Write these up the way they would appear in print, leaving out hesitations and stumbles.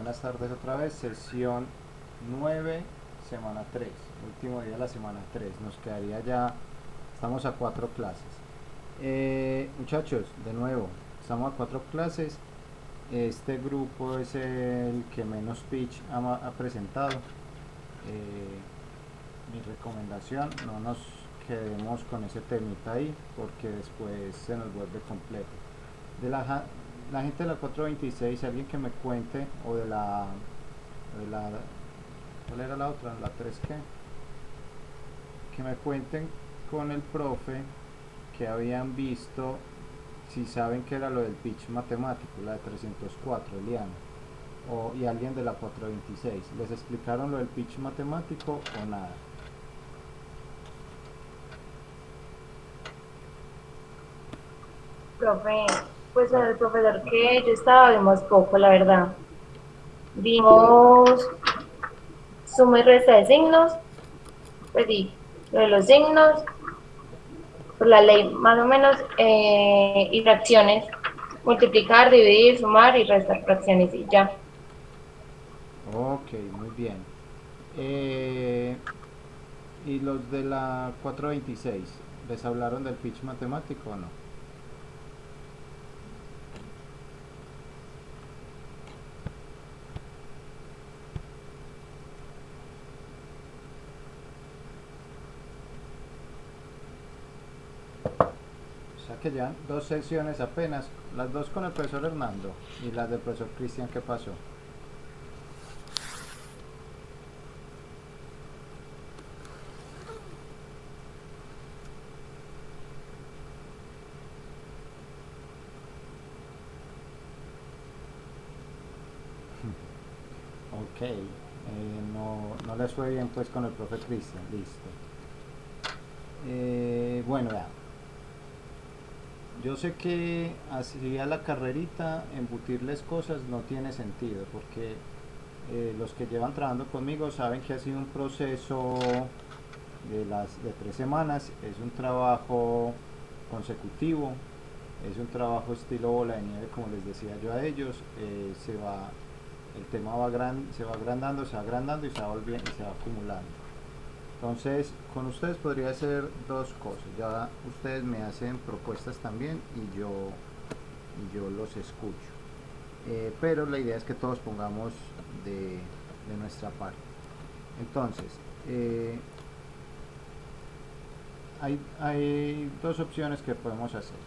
buenas tardes otra vez. Sesión 9, semana 3, último día de la semana 3. Nos quedaría ya, estamos a 4 clases. Muchachos, de nuevo, estamos a 4 clases. Este grupo es el que menos pitch ha presentado. Mi recomendación, no nos quedemos con ese temita ahí porque después se nos vuelve complejo. De la gente de la 426, alguien que me cuente, o de la ¿cuál era la otra? La 3 que me cuenten con el profe que habían visto, si saben que era lo del pitch matemático, la de 304, Eliana, y alguien de la 426, ¿les explicaron lo del pitch matemático o nada? Profe, pues el profesor que yo estaba vimos poco, la verdad. Vimos suma y resta de signos, pues sí, lo de los signos, por la ley más o menos, y fracciones, multiplicar, dividir, sumar y restar fracciones y ya. Ok, muy bien. Eh, ¿Y los de la 426, les hablaron del pitch matemático o no? O sea que ya dos sesiones apenas, las dos con el profesor Hernando y las del profesor Cristian, ¿qué pasó? Ok, no les fue bien pues con el profe Cristian, listo. Bueno, ya. Yo sé que así a la carrerita embutirles cosas no tiene sentido, porque los que llevan trabajando conmigo saben que ha sido un proceso de 3 semanas, es un trabajo consecutivo, es un trabajo estilo bola de nieve, como les decía yo a ellos. El tema se va agrandando y se va volviendo y se va acumulando. Entonces, con ustedes podría hacer dos cosas. Ya ustedes me hacen propuestas también y yo los escucho. Pero la idea es que todos pongamos de nuestra parte. Entonces, hay dos opciones que podemos hacer.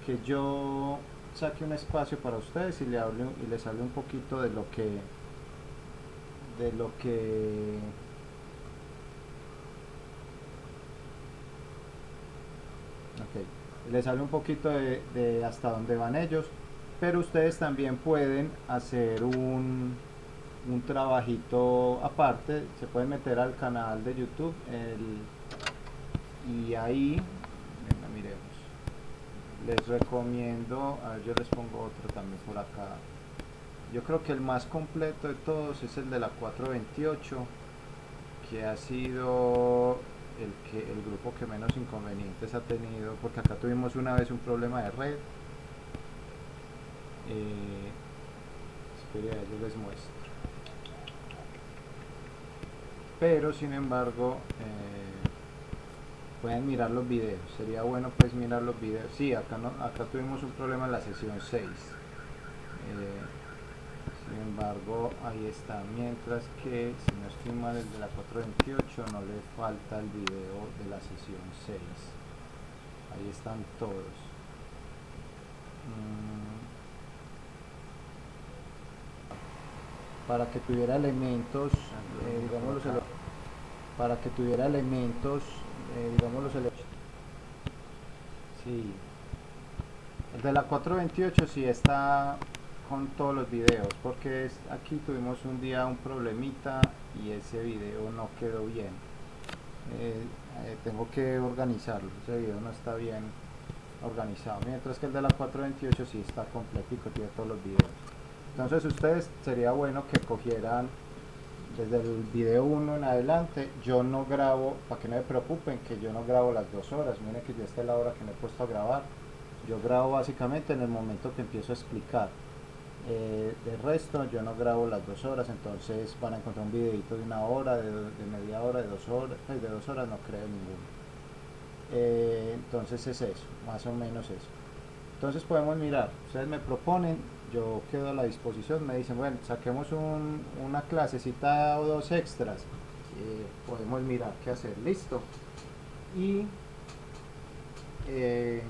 Que yo saque un espacio para ustedes y les hable un poquito de lo que ok, les hable un poquito de hasta dónde van ellos, pero ustedes también pueden hacer un trabajito aparte. Se pueden meter al canal de YouTube y ahí, venga, miremos, les recomiendo, a ver, yo les pongo otro también por acá. Yo creo que el más completo de todos es el de la 428, que ha sido el grupo que menos inconvenientes ha tenido, porque acá tuvimos una vez un problema de red. Espera, yo les muestro. Pero sin embargo, pueden mirar los videos. Sería bueno pues mirar los videos. Sí, acá tuvimos un problema en la sesión 6. Sin embargo, ahí está. Mientras que, si no estoy mal, el de la 428 no le falta el video de la sesión 6. Ahí están todos. Para que tuviera elementos, digamos para que tuviera elementos, digamos los elementos. Sí, el de la 428 sí está con todos los videos, porque aquí tuvimos un día un problemita y ese video no quedó bien. Tengo que organizarlo, ese video no está bien organizado, mientras que el de la 428 sí está completico, tiene todos los videos. Entonces ustedes sería bueno que cogieran desde el video 1 en adelante. Yo no grabo, para que no me preocupen, que yo no grabo las 2 horas. Miren que ya está la hora que me he puesto a grabar. Yo grabo básicamente en el momento que empiezo a explicar. De resto yo no grabo las 2 horas, entonces van a encontrar un videito de 1 hora, de media hora, de 2 horas, pues de 2 horas no creo ninguno. Entonces es eso, más o menos eso. Entonces podemos mirar, ustedes me proponen, yo quedo a la disposición, me dicen, bueno, saquemos una clasecita o 2 extras, podemos mirar qué hacer, listo. Y, eh,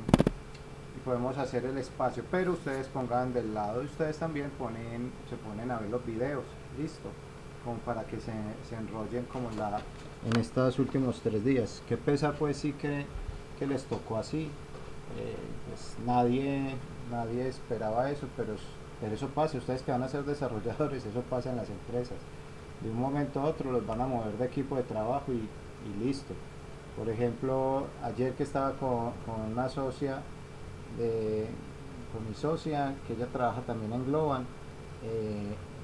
y podemos hacer el espacio, pero ustedes pongan del lado de ustedes también, se ponen a ver los videos, listo, como para que se enrollen como en estos últimos 3 días. Qué pesar pues sí que les tocó así. Pues nadie esperaba eso, pero eso pasa. Ustedes que van a ser desarrolladores, eso pasa en las empresas. De un momento a otro los van a mover de equipo de trabajo y listo. Por ejemplo, ayer que estaba con una socia, con mi socia, que ella trabaja también en Global,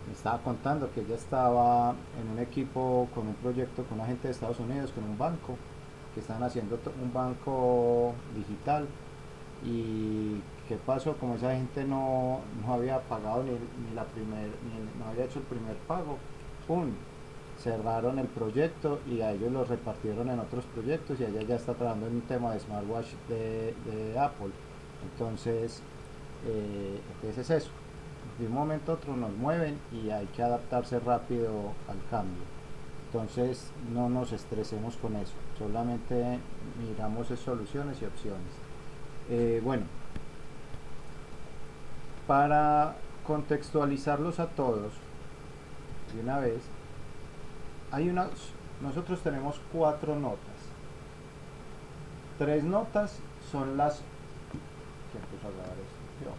me estaba contando que ella estaba en un equipo con un proyecto con una gente de Estados Unidos, con un banco, que estaban haciendo un banco digital. Y qué pasó, como esa gente no había pagado no había hecho el primer pago, ¡pum! Cerraron el proyecto y a ellos lo repartieron en otros proyectos y ella ya está trabajando en un tema de smartwatch de Apple. Entonces, entonces es eso, de un momento a otro nos mueven y hay que adaptarse rápido al cambio. Entonces no nos estresemos con eso, solamente miramos soluciones y opciones. Bueno, para contextualizarlos a todos de una vez, nosotros tenemos 4 notas. 3 notas son las... ¿Quién puso a grabar esto? Yo.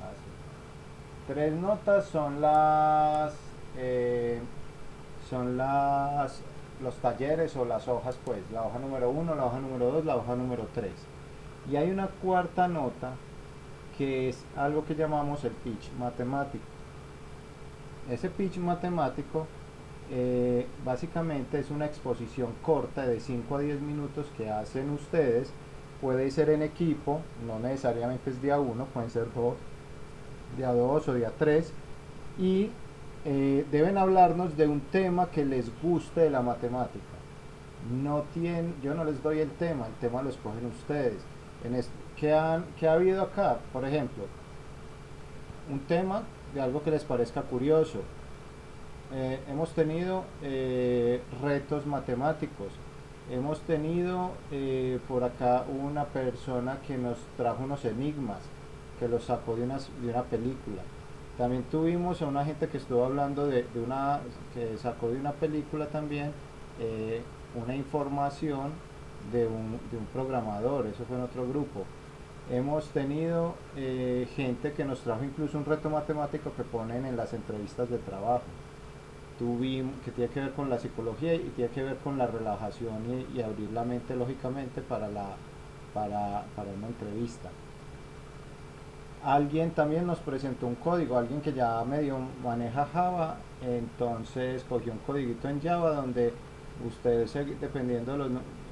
Ah, sí. 3 notas son los talleres o las hojas, pues, la hoja número 1, la hoja número 2, la hoja número 3. Y hay una 4ª nota que es algo que llamamos el pitch matemático. Ese pitch matemático básicamente es una exposición corta de 5 a 10 minutos que hacen ustedes. Puede ser en equipo, no necesariamente es día 1, pueden ser día 2 o día 3. Y deben hablarnos de un tema que les guste de la matemática. Yo no les doy el tema lo escogen ustedes. ¿Qué ha habido acá? Por ejemplo, un tema de algo que les parezca curioso. Hemos tenido retos matemáticos. Hemos tenido por acá una persona que nos trajo unos enigmas, que los sacó de una película. También tuvimos a una gente que estuvo hablando que sacó de una película también una información de un programador, eso fue en otro grupo. Hemos tenido gente que nos trajo incluso un reto matemático que ponen en las entrevistas de trabajo, que tiene que ver con la psicología y tiene que ver con la relajación y abrir la mente lógicamente para una entrevista. Alguien también nos presentó un código, alguien que ya medio maneja Java, entonces cogió un codiguito en Java donde dependiendo de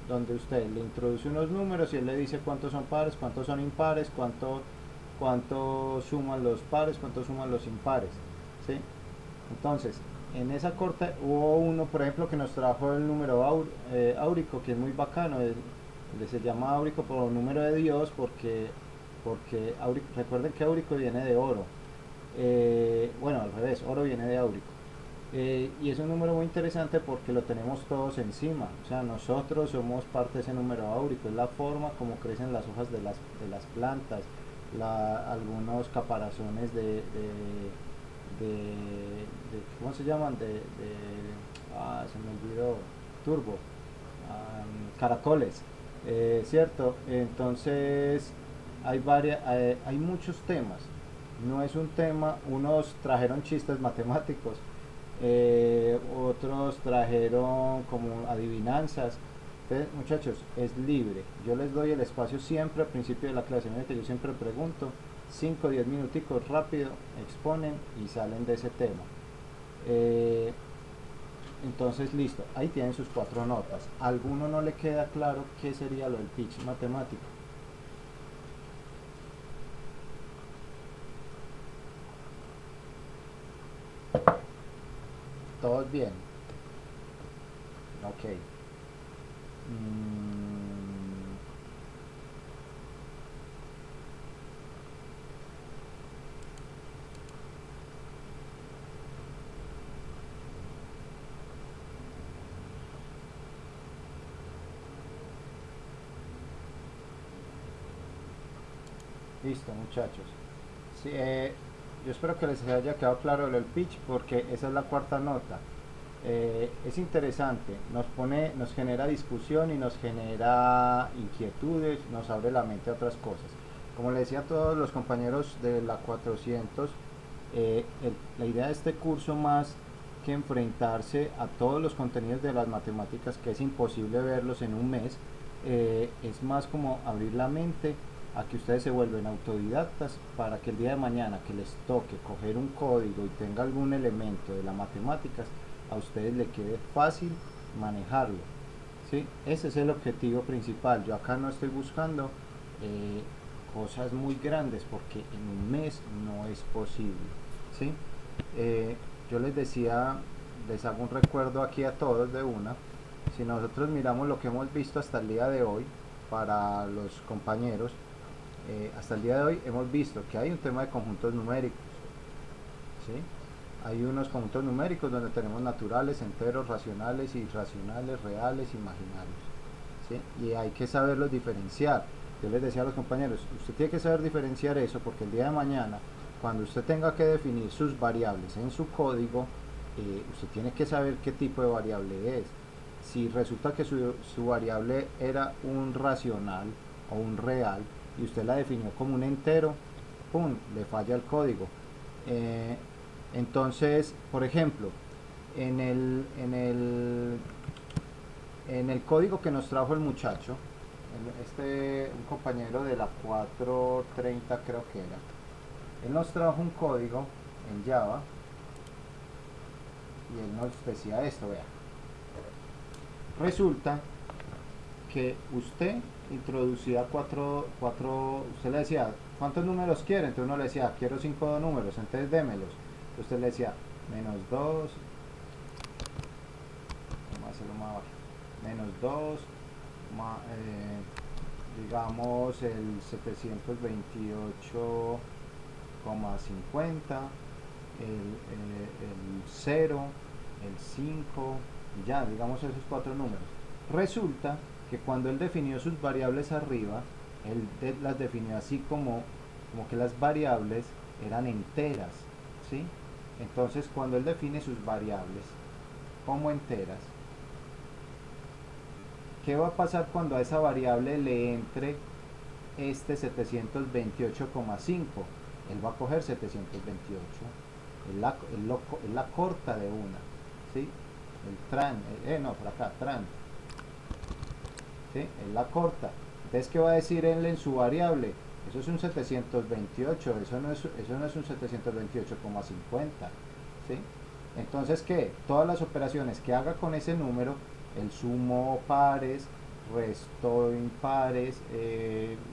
donde usted le introduce unos números y él le dice cuántos son pares, cuántos son impares, cuánto suman los pares, cuánto suman los impares, ¿sí? Entonces, en esa corta hubo uno, por ejemplo, que nos trajo el número áurico, que es muy bacano, se llama áurico por número de Dios, porque recuerden que áurico viene de oro, bueno, al revés, oro viene de áurico. Y es un número muy interesante porque lo tenemos todos encima, o sea, nosotros somos parte de ese número áurico, es la forma como crecen las hojas de las plantas, algunos caparazones ¿cómo se llaman? Se me olvidó, turbo, caracoles, ¿cierto? Entonces hay muchos temas, no es un tema, unos trajeron chistes matemáticos, otros trajeron como adivinanzas. Entonces, muchachos, es libre, yo les doy el espacio siempre al principio de la clase, que yo siempre pregunto 5 o 10 minuticos rápido, exponen y salen de ese tema. Entonces listo, ahí tienen sus 4 notas. ¿A alguno no le queda claro qué sería lo del pitch matemático? ¿Todos bien? Ok. Mm, listo, muchachos. Sí, yo espero que les haya quedado claro el pitch porque esa es la cuarta nota. Es interesante, nos genera discusión y nos genera inquietudes, nos abre la mente a otras cosas. Como le decía a todos los compañeros de la 400, la idea de este curso, más que enfrentarse a todos los contenidos de las matemáticas, que es imposible verlos en un mes, es más como abrir la mente a que ustedes se vuelven autodidactas para que el día de mañana que les toque coger un código y tenga algún elemento de las matemáticas, a ustedes les quede fácil manejarlo. ¿Sí? Ese es el objetivo principal. Yo acá no estoy buscando cosas muy grandes porque en un mes no es posible. ¿Sí? Yo les decía, les hago un recuerdo aquí a todos de una. Si nosotros miramos lo que hemos visto hasta el día de hoy, para los compañeros, hasta el día de hoy hemos visto que hay un tema de conjuntos numéricos. ¿Sí? Hay unos conjuntos numéricos donde tenemos naturales, enteros, racionales, irracionales, reales, imaginarios. ¿Sí? Y hay que saberlos diferenciar. Yo les decía a los compañeros, usted tiene que saber diferenciar eso porque el día de mañana, cuando usted tenga que definir sus variables en su código, usted tiene que saber qué tipo de variable es. Si resulta que su variable era un racional o un real y usted la definió como un entero, ¡pum!, le falla el código. Entonces, por ejemplo, en el código que nos trajo el muchacho, un compañero de la 430 creo que era, él nos trajo un código en Java y él nos decía esto, vea. Resulta que usted introducía usted le decía, ¿cuántos números quiere? Entonces uno le decía, quiero 5 números, entonces démelos. Usted le decía, menos 2, vamos a hacerlo más abajo, menos 2, digamos el 728,50, el 0, el 5, y ya, digamos esos 4 números. Resulta que cuando él definió sus variables arriba, él las definió así como que las variables eran enteras, ¿sí? Entonces, cuando él define sus variables como enteras, ¿qué va a pasar cuando a esa variable le entre este 728,5? Él va a coger 728, él la corta de una, ¿sí? El tran, no, por acá, tran, ¿sí? Él la corta. Entonces, ¿qué va a decir él en su variable? Eso es un 728, eso no es un 728,50, ¿sí? Entonces, ¿qué? Todas las operaciones que haga con ese número, el sumo pares, restó impares,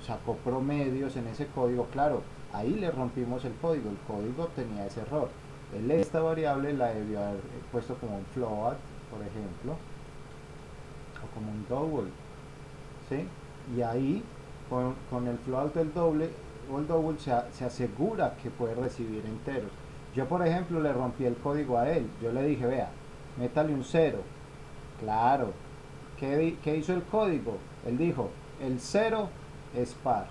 sacó promedios en ese código, claro, ahí le rompimos el código tenía ese error. Él esta variable la debió haber puesto como un float, por ejemplo, o como un double, ¿sí? Y ahí con el float del doble o el double se asegura que puede recibir enteros. Yo, por ejemplo, le rompí el código a él. Yo le dije, vea, métale un 0. Claro. ¿Qué hizo el código? Él dijo, el 0 es par.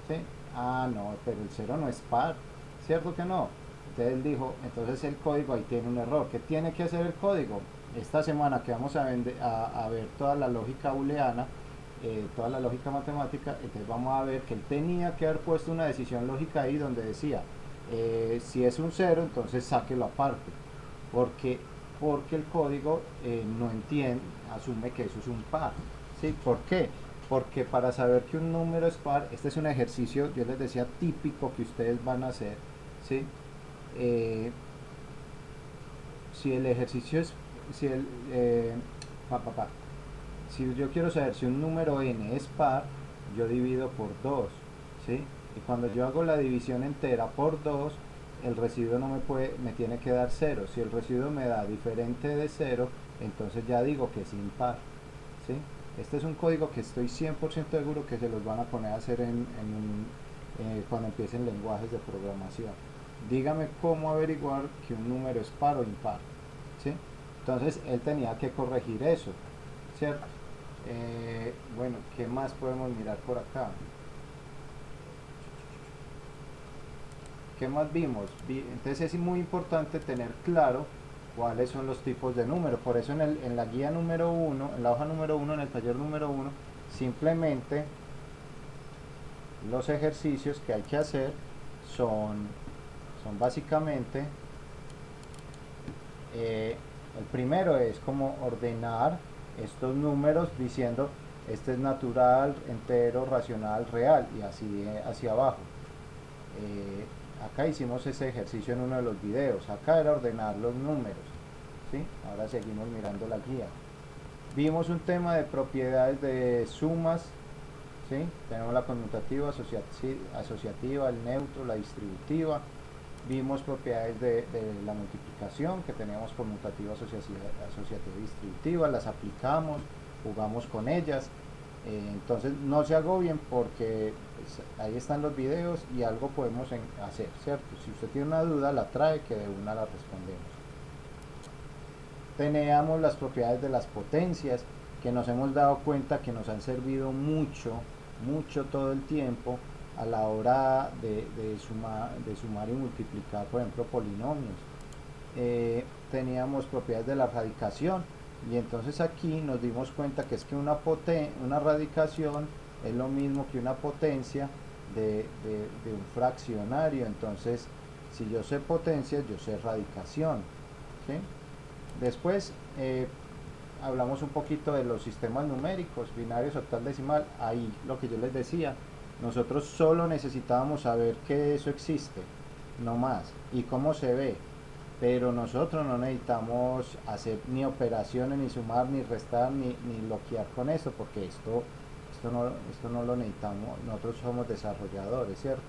¿Sí? Ah, no, pero el 0 no es par. ¿Cierto que no? Entonces él dijo, entonces el código ahí tiene un error. ¿Qué tiene que hacer el código? Esta semana que vamos a ver toda la lógica booleana, toda la lógica matemática, entonces vamos a ver que él tenía que haber puesto una decisión lógica ahí donde decía, si es un 0, entonces sáquelo aparte, porque el código no entiende, asume que eso es un par. ¿Sí? ¿Por qué? Porque para saber que un número es par, este es un ejercicio, yo les decía, típico que ustedes van a hacer, ¿sí? Si el ejercicio es, si el, si yo quiero saber si un número n es par, yo divido por 2, ¿sí? Y cuando yo hago la división entera por 2, el residuo no me tiene que dar 0. Si el residuo me da diferente de 0, entonces ya digo que es impar, ¿sí? Este es un código que estoy 100% seguro que se los van a poner a hacer cuando empiecen lenguajes de programación. Dígame cómo averiguar que un número es par o impar, ¿sí? Entonces él tenía que corregir eso, ¿cierto? Bueno, ¿qué más podemos mirar por acá? ¿Qué más vimos? Entonces es muy importante tener claro cuáles son los tipos de números. Por eso en la guía número 1, en la hoja número 1, en el taller número 1, simplemente los ejercicios que hay que hacer son básicamente, el primero es como ordenar estos números diciendo este es natural, entero, racional, real, y así hacia abajo. Acá hicimos ese ejercicio en uno de los videos. Acá era ordenar los números, ¿sí? Ahora seguimos mirando la guía. Vimos un tema de propiedades de sumas, ¿sí? Tenemos la conmutativa, asociativa, el neutro, la distributiva. Vimos propiedades de la multiplicación, que teníamos conmutativa, asociativa y distributiva. Las aplicamos, jugamos con ellas. Entonces no se agobien porque pues, ahí están los videos y algo podemos hacer, ¿cierto? Si usted tiene una duda, la trae, que de una la respondemos. Teníamos las propiedades de las potencias, que nos hemos dado cuenta que nos han servido mucho todo el tiempo a la hora de sumar y multiplicar, por ejemplo, polinomios. Teníamos propiedades de la radicación, y entonces aquí nos dimos cuenta que es que una radicación es lo mismo que una potencia de un fraccionario. Entonces, si yo sé potencias, yo sé radicación, ¿sí? Después hablamos un poquito de los sistemas numéricos, binarios, octal, decimal. Ahí lo que yo les decía, nosotros solo necesitábamos saber que eso existe, no más, y cómo se ve. Pero nosotros no necesitamos hacer ni operaciones, ni sumar, ni restar, ni bloquear con esto, porque esto no lo necesitamos. Nosotros somos desarrolladores, ¿cierto?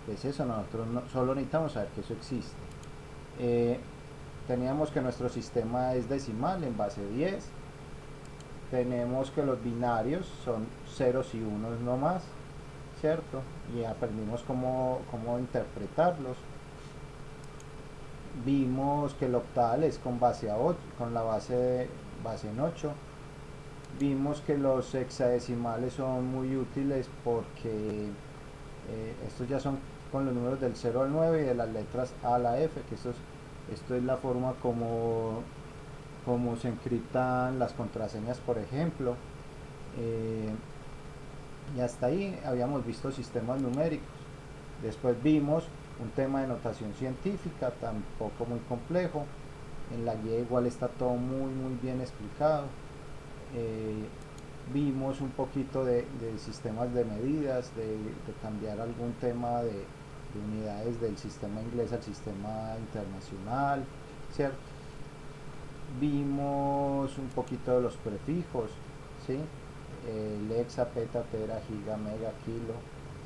Es eso, nosotros solo necesitamos saber que eso existe. Teníamos que nuestro sistema es decimal en base 10. Tenemos que los binarios son ceros y unos no más, ¿cierto? Y aprendimos cómo interpretarlos. Vimos que el octal es con base a 8, con la base en 8. Vimos que los hexadecimales son muy útiles porque estos ya son con los números del 0 al 9 y de las letras A a la F, que esto es la forma como se encriptan las contraseñas, por ejemplo. Y hasta ahí habíamos visto sistemas numéricos. Después vimos un tema de notación científica, tampoco muy complejo. En la guía igual está todo muy bien explicado. Vimos un poquito de sistemas de medidas, de cambiar algún tema de unidades del sistema inglés al sistema internacional, ¿cierto? Vimos un poquito de los prefijos, ¿sí? Hexa, peta, tera, giga, mega, kilo,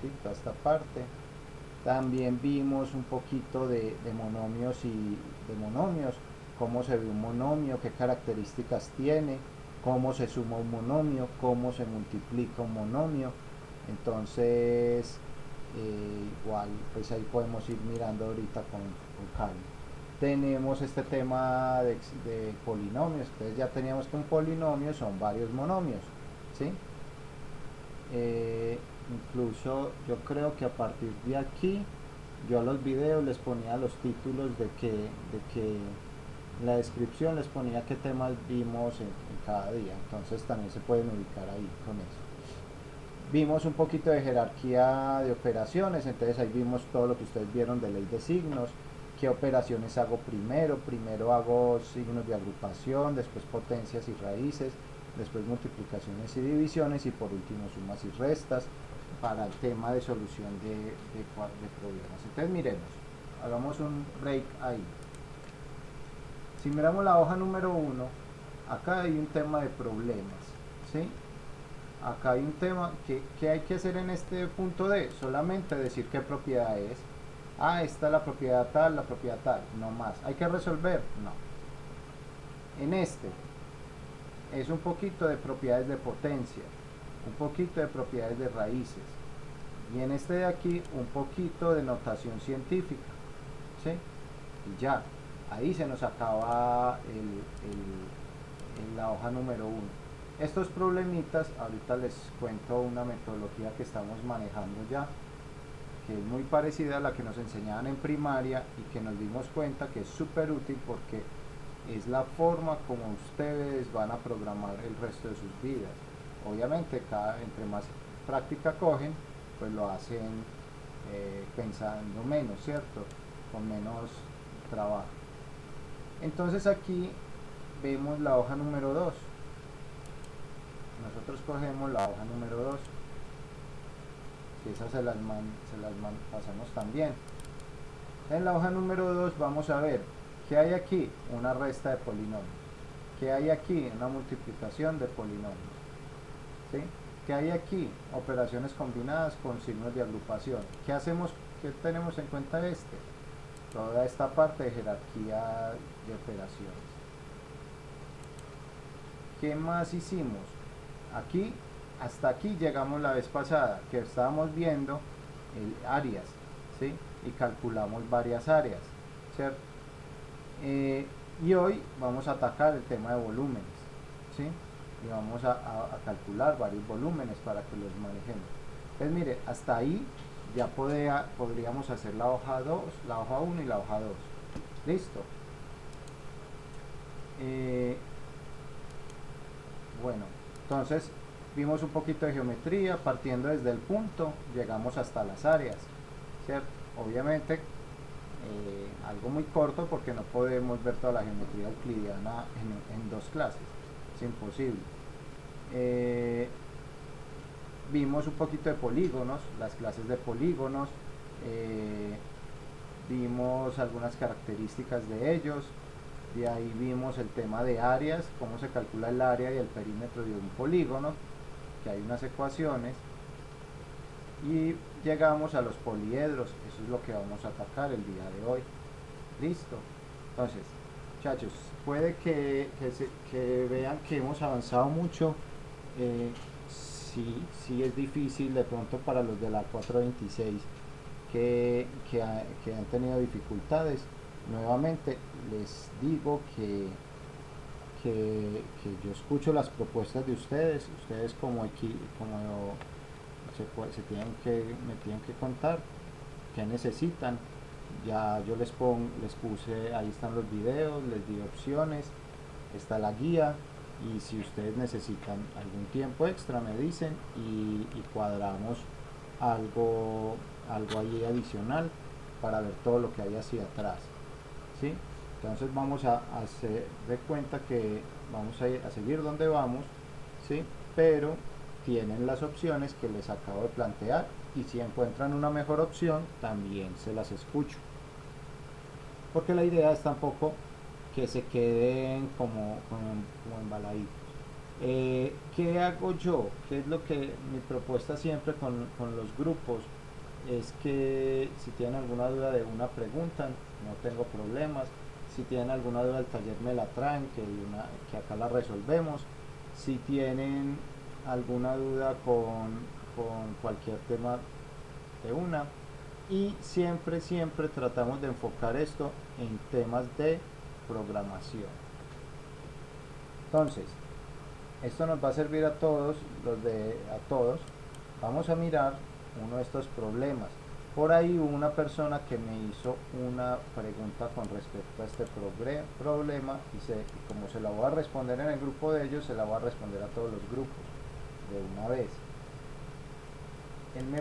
¿sí? Toda esta parte. También vimos un poquito de monomios cómo se ve un monomio, qué características tiene, cómo se suma un monomio, cómo se multiplica un monomio. Entonces igual pues ahí podemos ir mirando ahorita con calma. Tenemos este tema de polinomios. Entonces ya teníamos que un polinomio son varios monomios, ¿sí? Incluso yo creo que a partir de aquí yo a los videos les ponía los títulos de que en la descripción les ponía qué temas vimos en cada día, entonces también se pueden ubicar ahí con eso. Vimos un poquito de jerarquía de operaciones, entonces ahí vimos todo lo que ustedes vieron de ley de signos, qué operaciones hago primero hago signos de agrupación, después potencias y raíces, después multiplicaciones y divisiones, y por último sumas y restas para el tema de solución de problemas. Entonces miremos, hagamos un break ahí. Si miramos la hoja número 1, acá hay un tema de problemas, ¿sí? Acá hay un tema que hay que hacer en este punto D, solamente decir qué propiedad es. ah, esta es la propiedad tal, no más. ¿Hay que resolver? No. En este es un poquito de propiedades de potencia, un poquito de propiedades de raíces, y en este de aquí un poquito de notación científica, ¿sí? Y ya, ahí se nos acaba la hoja número 1. Estos problemitas, ahorita les cuento una metodología que estamos manejando ya, que es muy parecida a la que nos enseñaban en primaria y que nos dimos cuenta que es súper útil porque es la forma como ustedes van a programar el resto de sus vidas. Obviamente, entre más práctica cogen, pues lo hacen pensando menos, ¿cierto? Con menos trabajo. Entonces aquí vemos la hoja número 2. Nosotros cogemos la hoja número 2, que esas se las pasamos también. En la hoja número 2 vamos a ver que hay aquí una resta de polinomios, que hay aquí una multiplicación de polinomios, ¿sí? Que hay aquí operaciones combinadas con signos de agrupación. ¿Qué hacemos? ¿Qué tenemos en cuenta toda esta parte de jerarquía de operaciones? ¿Qué más hicimos? Aquí, hasta aquí llegamos la vez pasada, que estábamos viendo áreas, ¿sí? Y calculamos varias áreas, ¿cierto? Y hoy vamos a atacar el tema de volúmenes, ¿sí? Y vamos a calcular varios volúmenes para que los manejemos. Entonces mire, hasta ahí ya podríamos hacer la hoja 2, la hoja 1 y la hoja 2. Listo. Bueno, entonces vimos un poquito de geometría, partiendo desde el punto, llegamos hasta las áreas, ¿cierto? Obviamente algo muy corto porque no podemos ver toda la geometría euclidiana en 2 clases, es imposible. Vimos un poquito de polígonos, las clases de polígonos, vimos algunas características de ellos, de ahí vimos el tema de áreas, cómo se calcula el área y el perímetro de un polígono, que hay unas ecuaciones, y llegamos a los poliedros, eso es lo que vamos a atacar el día de hoy. Listo. Entonces, muchachos, puede que vean que hemos avanzado mucho. Sí es difícil de pronto para los de la 426 que han tenido dificultades. Nuevamente les digo que yo escucho las propuestas de ustedes como me tienen que contar qué necesitan. Ya yo les puse, ahí están los videos, les di opciones, está la guía, y si ustedes necesitan algún tiempo extra me dicen y cuadramos algo allí adicional para ver todo lo que hay hacia atrás, ¿sí? Entonces vamos a hacer de cuenta que vamos a seguir donde vamos, ¿sí? Pero tienen las opciones que les acabo de plantear, y si encuentran una mejor opción también se las escucho, porque la idea es tampoco que se queden como embaladitos. ¿Qué hago yo? ¿Qué es lo que mi propuesta siempre con los grupos? Es que si tienen alguna duda de una pregunta, no tengo problemas. Si tienen alguna duda del taller me la traen, que acá la resolvemos. Si tienen alguna duda con cualquier tema de una. Y siempre tratamos de enfocar esto en temas de programación. Entonces, esto nos va a servir a todos, a todos. Vamos a mirar uno de estos problemas. Por ahí hubo una persona que me hizo una pregunta con respecto a este problema, y como se la voy a responder en el grupo de ellos, se la voy a responder a todos los grupos de una vez. Él me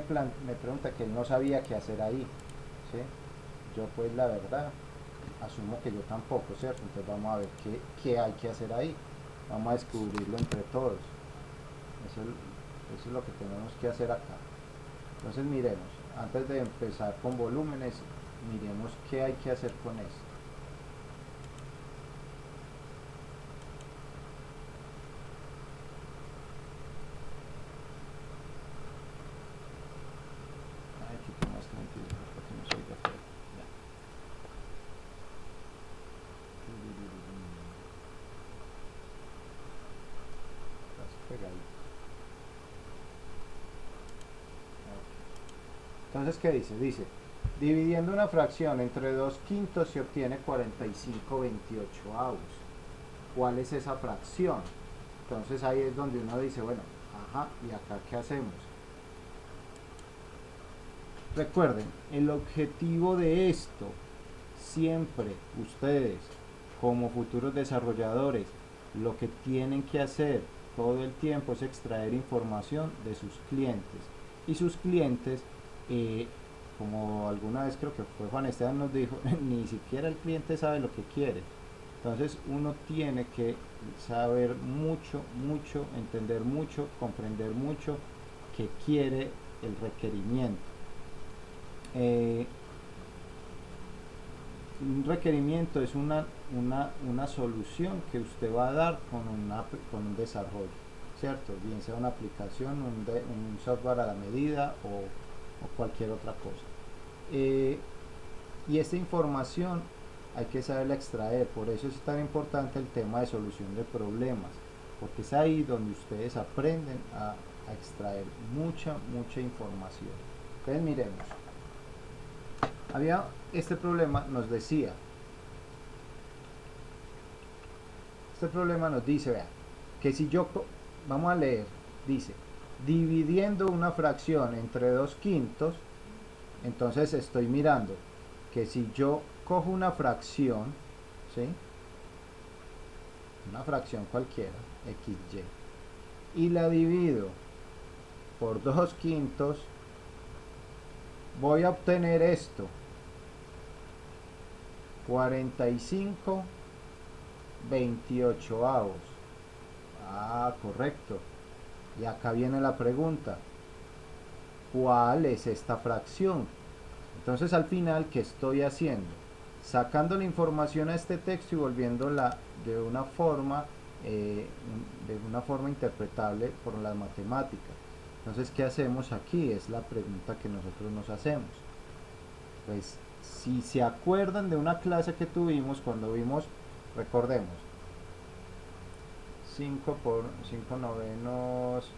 pregunta que él no sabía qué hacer ahí, ¿sí? Yo pues la verdad asumo que yo tampoco, ¿cierto? Entonces vamos a ver qué hay que hacer ahí, vamos a descubrirlo entre todos. Eso es lo que tenemos que hacer acá. Entonces miremos, antes de empezar con volúmenes, miremos qué hay que hacer con esto. Ay, quito más tranquilo para que no se oiga feo. Entonces, ¿qué dice? Dice, dividiendo una fracción entre 2/5 se obtiene 45/28. ¿Cuál es esa fracción? Entonces ahí es donde uno dice, bueno, ajá, ¿y acá qué hacemos? Recuerden, el objetivo de esto, siempre ustedes, como futuros desarrolladores, lo que tienen que hacer todo el tiempo es extraer información de sus clientes. Y sus clientes, como alguna vez creo que fue Juan Esteban nos dijo, ni siquiera el cliente sabe lo que quiere. Entonces uno tiene que saber mucho, mucho, entender mucho, comprender mucho qué quiere el requerimiento. Un requerimiento es una solución que usted va a dar con un desarrollo, ¿cierto? Bien sea una aplicación, un software a la medida o cualquier otra cosa. Y esta información hay que saberla extraer, por eso es tan importante el tema de solución de problemas, porque es ahí donde ustedes aprenden a extraer mucha información. Entonces miremos. Había este problema, nos decía, este problema nos dice, vean, que si yo, vamos a leer, dice, dividiendo una fracción entre 2/5, entonces estoy mirando que si yo cojo una fracción, ¿sí? Una fracción cualquiera, xy, y la divido por 2/5, voy a obtener esto, 45/28. Correcto. Y acá viene la pregunta, ¿cuál es esta fracción? Entonces al final, ¿qué estoy haciendo? Sacando la información a este texto y volviéndola de una forma interpretable por las matemáticas. Entonces, ¿qué hacemos aquí? Es la pregunta que nosotros nos hacemos. Pues si se acuerdan de una clase que tuvimos cuando vimos, recordemos, 5 por 5 novenos,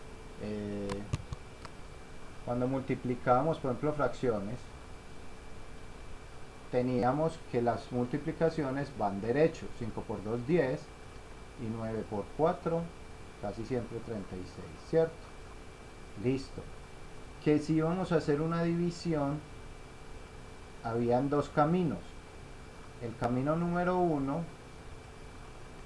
cuando multiplicábamos, por ejemplo, fracciones, teníamos que las multiplicaciones van derecho, 5 por 2, 10, y 9 por 4, casi siempre 36, ¿cierto? Listo. Que si íbamos a hacer una división, habían dos caminos. El camino número 1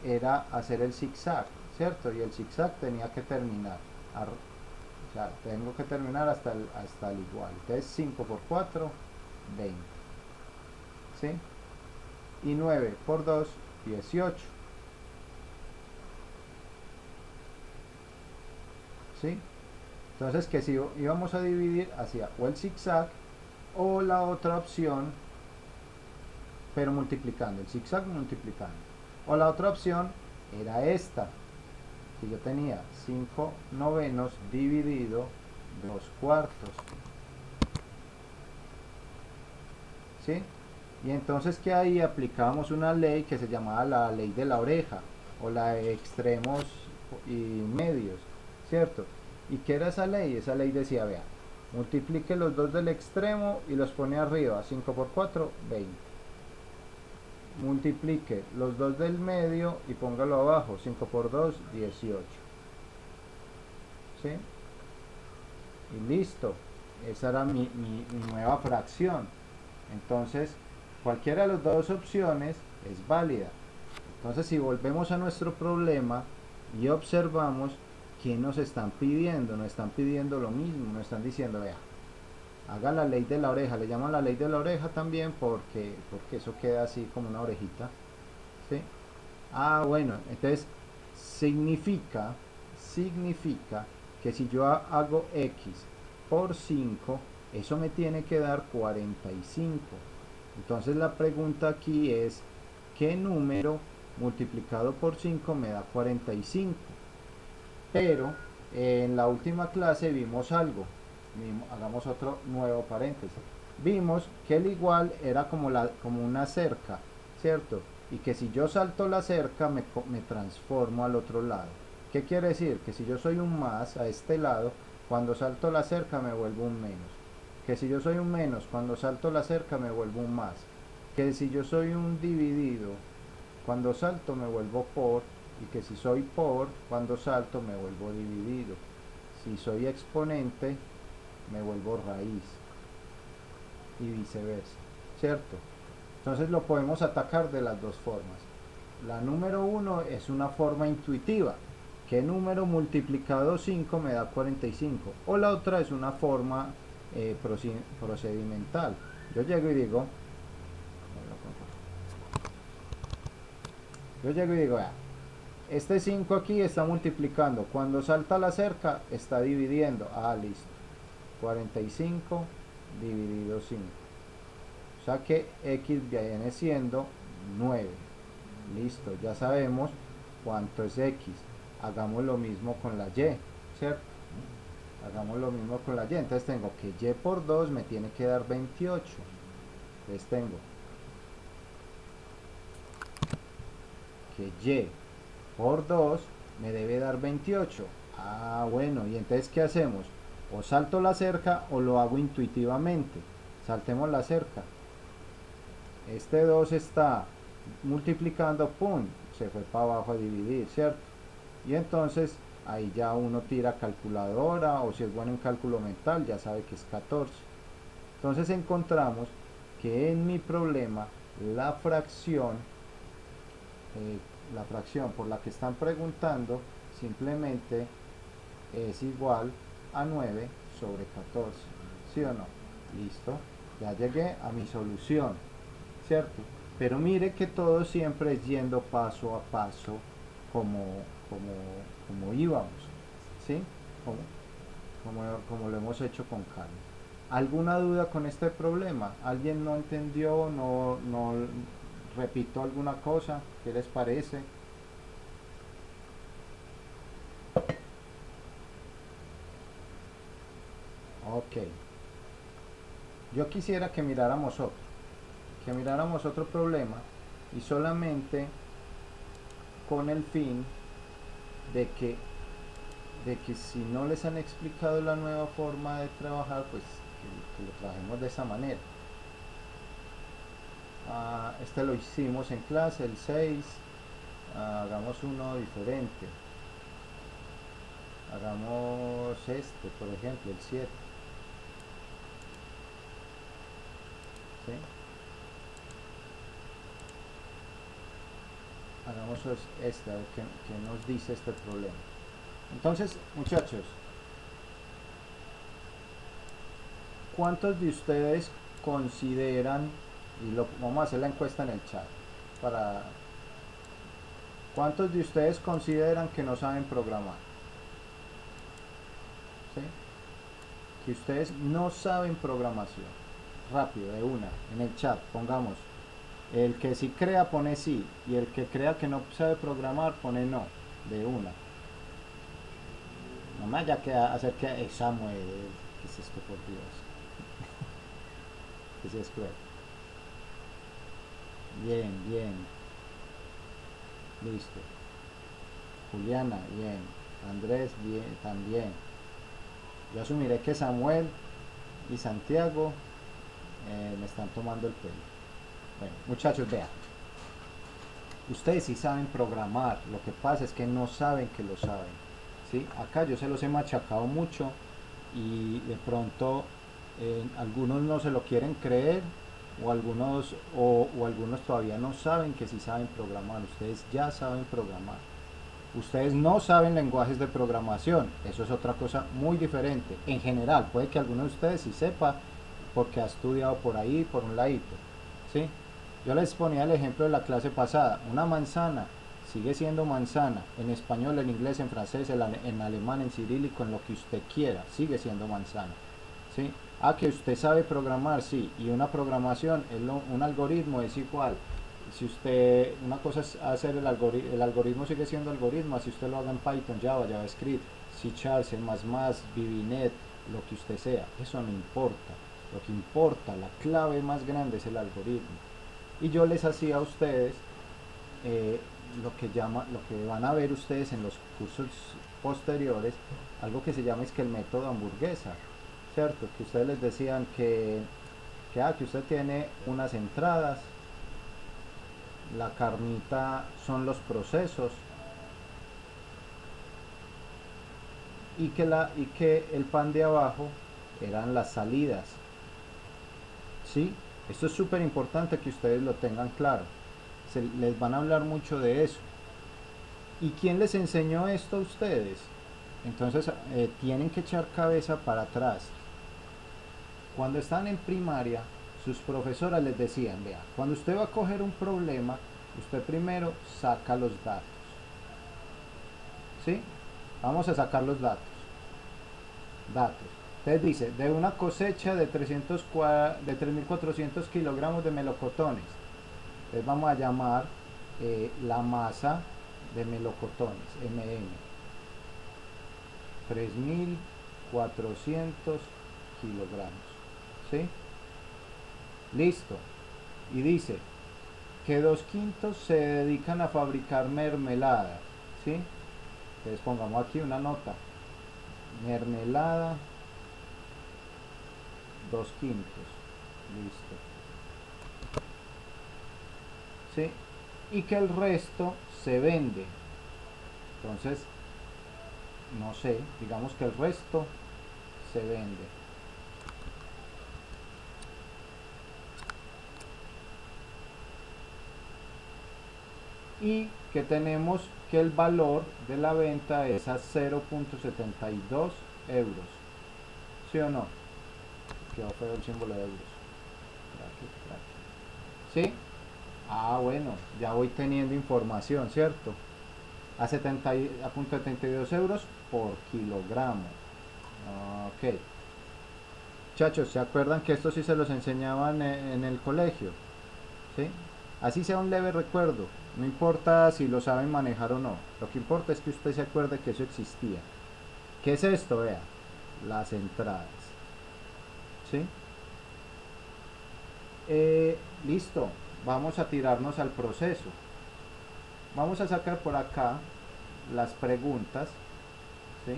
era hacer el zigzag, ¿cierto? Y el zigzag tenía que terminar, o sea, tengo que terminar hasta el igual. Entonces 5 por 4, 20, ¿sí? Y 9 por 2, 18, ¿sí? Entonces que si íbamos a dividir hacia o el zigzag o la otra opción, pero multiplicando, el zigzag multiplicando, o la otra opción era esta, que yo tenía 5 novenos dividido 2 cuartos, ¿sí? Y entonces que ahí aplicábamos una ley que se llamaba la ley de la oreja o la de extremos y medios, ¿cierto? ¿Y qué era esa ley? Esa ley decía, vea, multiplique los dos del extremo y los pone arriba, 5 por 4, 20. Multiplique los dos del medio y póngalo abajo, 5 por 2, 18. ¿Sí? Y listo. Esa era mi nueva fracción. Entonces, cualquiera de las dos opciones es válida. Entonces, si volvemos a nuestro problema y observamos qué nos están pidiendo, nos están pidiendo lo mismo, nos están diciendo, vea, haga la ley de la oreja, le llaman la ley de la oreja también porque eso queda así como una orejita, ¿sí? Bueno, entonces significa que si yo hago x por 5, eso me tiene que dar 45. Entonces la pregunta aquí es, ¿qué número multiplicado por 5 me da 45? Pero en la última clase vimos algo. Hagamos otro nuevo paréntesis. Vimos que el igual era como una cerca, ¿cierto? Y que si yo salto la cerca me transformo al otro lado. ¿Qué quiere decir? Que si yo soy un más a este lado, cuando salto la cerca me vuelvo un menos. que si yo soy un menos, cuando salto la cerca me vuelvo un más, que si yo soy un dividido, cuando salto me vuelvo por, y que si soy por, cuando salto me vuelvo dividido. Si soy exponente, me vuelvo raíz, y viceversa, ¿cierto? Entonces lo podemos atacar de las dos formas. La número 1 es una forma intuitiva. ¿Qué número multiplicado 5 me da 45? O la otra es una forma procedimental. Yo llego y digo, vea, este 5 aquí está multiplicando. Cuando salta la cerca, está dividiendo. Ah, listo. 45 dividido 5. O sea que x viene siendo 9. Listo, ya sabemos cuánto es x. Hagamos lo mismo con la y, ¿cierto? Hagamos lo mismo con la y. Entonces tengo que y por 2 me tiene que dar 28. Entonces tengo que y por 2 me debe dar 28. Ah, bueno, y entonces ¿qué hacemos? O salto la cerca o lo hago intuitivamente. Saltemos la cerca. Este 2 está multiplicando, pum, se fue para abajo a dividir, ¿cierto? Y entonces ahí ya uno tira calculadora, o si es bueno en cálculo mental ya sabe que es 14. Entonces encontramos que en mi problema la fracción por la que están preguntando simplemente es igual a 9 sobre 14, ¿sí o no? Listo, ya llegué a mi solución, ¿cierto? Pero mire que todo siempre es yendo paso a paso como íbamos, ¿sí? Como lo hemos hecho con calma. ¿Alguna duda con este problema? ¿Alguien no entendió? ¿No repito alguna cosa? ¿Qué les parece? Ok. Yo quisiera que miráramos otro problema, y solamente con el fin de que si no les han explicado la nueva forma de trabajar, pues que lo trabajemos de esa manera. Este lo hicimos en clase, el 6. Hagamos uno diferente. Hagamos este, por ejemplo, el 7. ¿Sí? Hagamos este, a ver qué nos dice este problema. Entonces, muchachos, ¿cuántos de ustedes consideran, y vamos a hacer la encuesta en el chat, ¿cuántos de ustedes consideran que no saben programar? ¿Sí? Que ustedes no saben programación. Rápido, de una, en el chat, pongamos. El que sí crea pone sí, y el que crea que no sabe programar pone no, de una. Nomás ya que hacer que Samuel, ¿qué es esto, por Dios? ¿Qué es esto? Bien, bien. Listo. Juliana, bien. Andrés, bien, también. Yo asumiré que Samuel y Santiago me están tomando el pelo. Bueno, muchachos, vean. Ustedes sí saben programar, lo que pasa es que no saben que lo saben. ¿Sí? Acá yo se los he machacado mucho, y de pronto algunos no se lo quieren creer, o algunos todavía no saben que sí saben programar. Ustedes ya saben programar. Ustedes no saben lenguajes de programación, eso es otra cosa muy diferente. En general, puede que alguno de ustedes sí sepa porque ha estudiado por ahí, por un ladito, ¿sí? Yo les ponía el ejemplo de la clase pasada. Una manzana sigue siendo manzana, en español, en inglés, en francés, en alemán, en cirílico, en lo que usted quiera, sigue siendo manzana, ¿sí? Que usted sabe programar, sí, y una programación, un algoritmo es igual. Si usted, una cosa es hacer el algoritmo sigue siendo algoritmo, si usted lo haga en Python, Java, JavaScript, C#, C++, VBNet, lo que usted sea, eso no importa. Lo que importa, la clave más grande es el algoritmo. Y yo les hacía a ustedes lo que van a ver ustedes en los cursos posteriores, algo que se llama es que el método hamburguesa, ¿cierto? Que ustedes les decían que usted tiene unas entradas, la carnita son los procesos y que el pan de abajo eran las salidas. ¿Sí? Esto es súper importante que ustedes lo tengan claro. Les van a hablar mucho de eso. ¿Y quién les enseñó esto a ustedes? Entonces tienen que echar cabeza para atrás. Cuando están en primaria, sus profesoras les decían, vea, cuando usted va a coger un problema, usted primero saca los datos. ¿Sí? Vamos a sacar los datos. Entonces dice, de una cosecha de 3.400 kilogramos de melocotones. Entonces vamos a llamar la masa de melocotones, MM. 3.400 kilogramos. ¿Sí? Listo. Y dice que 2/5 se dedican a fabricar mermelada. ¿Sí? Entonces pongamos aquí una nota. Mermelada 2/5. Listo. ¿Sí? Y que el resto se vende. Entonces, no sé, digamos que el resto se vende. Y que tenemos que el valor de la venta es a 0.72 euros. ¿Sí o no? Quedó feo el símbolo de euros. ¿Sí? Ah, bueno, ya voy teniendo información, ¿cierto? A 70,72 euros por kilogramo. Ok. Muchachos, ¿se acuerdan que esto sí se los enseñaban en el colegio? ¿Sí? Así sea un leve recuerdo, no importa si lo saben manejar o no, lo que importa es que usted se acuerde que eso existía. ¿Qué es esto? Vea, las entradas. ¿Sí? Listo, vamos a tirarnos al proceso. Vamos a sacar por acá las preguntas, ¿sí?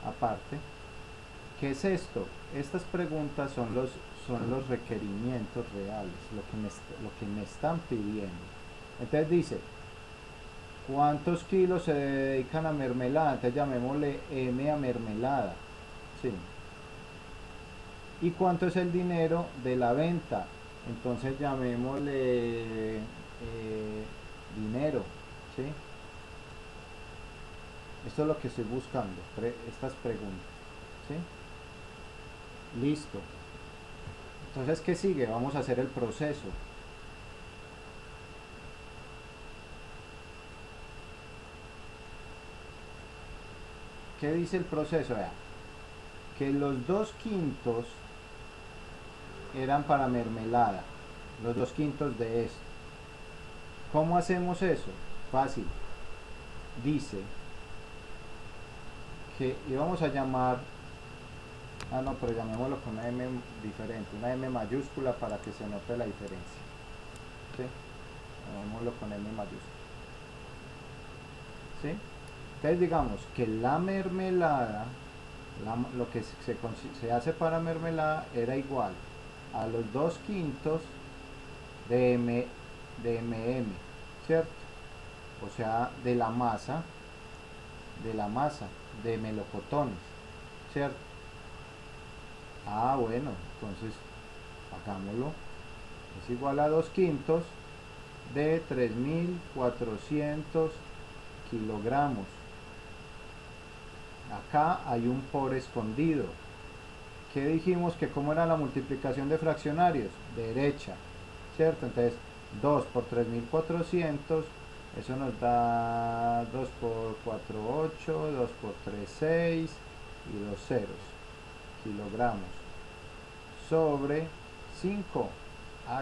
Aparte, ¿qué es esto? Estas preguntas son los requerimientos reales, lo que me están pidiendo. Entonces dice, ¿cuántos kilos se dedican a mermelada? Entonces llamémosle M a mermelada. ¿Sí? ¿Y cuánto es el dinero de la venta? Entonces llamémosle dinero. ¿Sí? Esto es lo que estoy buscando, estas preguntas. ¿Sí? Listo. Entonces, ¿qué sigue? Vamos a hacer el proceso. ¿Qué dice el proceso? Vea, que los 2/5 eran para mermelada, los 2/5 de esto. ¿Cómo hacemos eso? Fácil. Dice que íbamos a llamar, no, pero llamémoslo con una M diferente, una M mayúscula para que se note la diferencia. ¿Sí? Llamémoslo con M mayúscula. ¿Sí? Entonces digamos que la mermelada, lo que se hace para mermelada era igual a los 2/5 de MM, ¿cierto? O sea, de la masa de melocotones, ¿cierto? Ah, bueno, entonces hagámoslo. Es igual a 2/5 de 3.400 kilogramos. Acá hay un por escondido. ¿Qué dijimos? Que cómo era la multiplicación de fraccionarios, derecha, ¿cierto? Entonces 2 por 3.400, eso nos da 2 por 4, 8, 2 por 3, 6 y 2 ceros, kilogramos, sobre 5.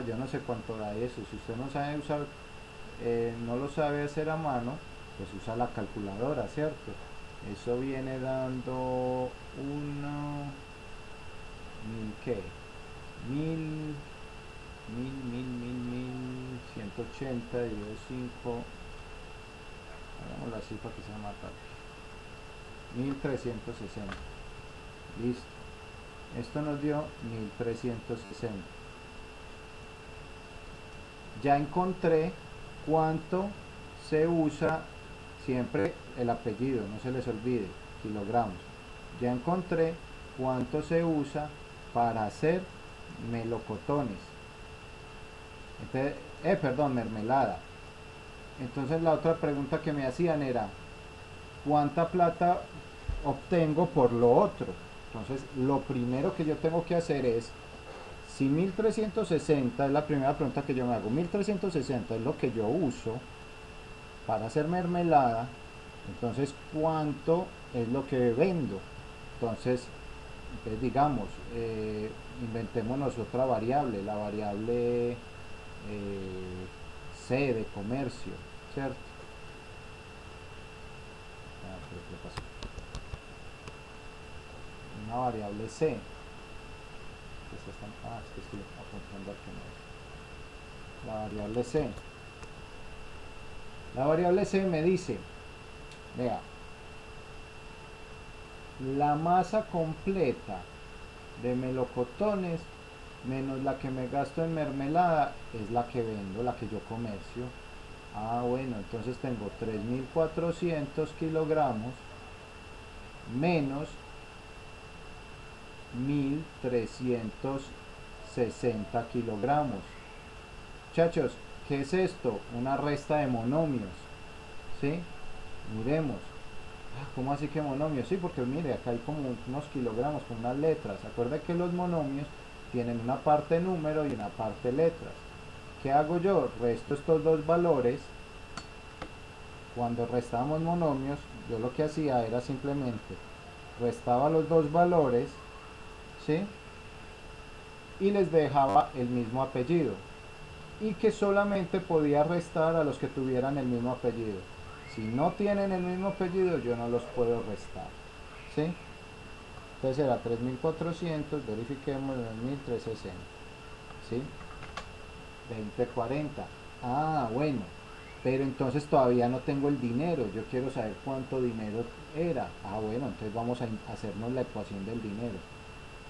Yo no sé cuánto da eso. Si usted no sabe usar, no lo sabe hacer a mano, pues usa la calculadora, ¿cierto? Eso viene dando 180 dividido 5, hagamos la cifra que sea más rápido, 1360. Listo. Esto nos dio 1360. Ya encontré cuánto se usa, siempre el apellido, no se les olvide, kilogramos. Ya encontré cuánto se usa para hacer melocotones. Entonces, perdón, mermelada. Entonces la otra pregunta que me hacían era, ¿cuánta plata obtengo por lo otro? Entonces, lo primero que yo tengo que hacer es, si 1360 es la primera pregunta que yo me hago, 1360 es lo que yo uso para hacer mermelada, entonces, ¿cuánto es lo que vendo? Entonces, digamos, inventémonos otra variable, la variable C de comercio, ¿cierto? ¿Qué pasó? Una variable C. Es que estoy apuntando aquí, no. La variable C. La variable C me dice, vea, la masa completa de melocotones menos la que me gasto en mermelada es la que vendo, la que yo comercio. Ah, bueno, entonces tengo 3400 kilogramos menos 1360 kilogramos. Muchachos, ¿qué es esto? Una resta de monomios. ¿Sí? Miremos. ¿Cómo así que monomios? Sí, porque mire, acá hay como unos kilogramos con unas letras. Acuerda que los monomios tienen una parte número y una parte letras. ¿Qué hago yo? Resto estos dos valores. Cuando restábamos monomios, yo lo que hacía era simplemente restaba los dos valores, ¿sí? Y les dejaba el mismo apellido. Y que solamente podía restar a los que tuvieran el mismo apellido. Si no tienen el mismo apellido, yo no los puedo restar. ¿Sí? Entonces era 3400, verifiquemos, 1360. ¿Sí? 2040. Ah, bueno. Pero entonces todavía no tengo el dinero. Yo quiero saber cuánto dinero era. Ah, bueno, entonces vamos a hacernos la ecuación del dinero.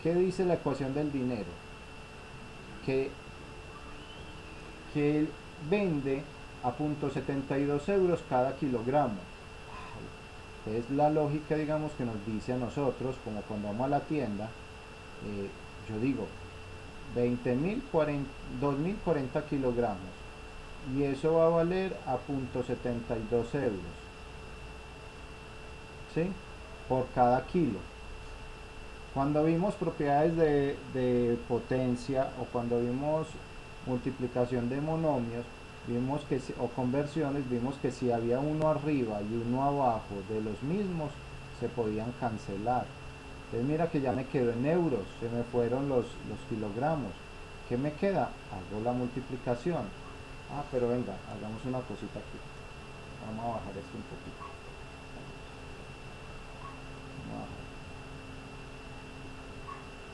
¿Qué dice la ecuación del dinero? Que él vende a .72 € cada kilogramo. Es la lógica, digamos, que nos dice a nosotros, como cuando vamos a la tienda, yo digo 2040 kilogramos y eso va a valer a .72 €, ¿sí? Por cada kilo. Cuando vimos propiedades de potencia o cuando vimos multiplicación de monomios, vimos que o conversiones, vimos que si había uno arriba y uno abajo de los mismos, se podían cancelar. Entonces mira que ya me quedó en euros, se me fueron los kilogramos. ¿Qué me queda? Hago la multiplicación. Ah, pero venga, hagamos una cosita aquí. Vamos a bajar esto un poquito. Vamos a bajar.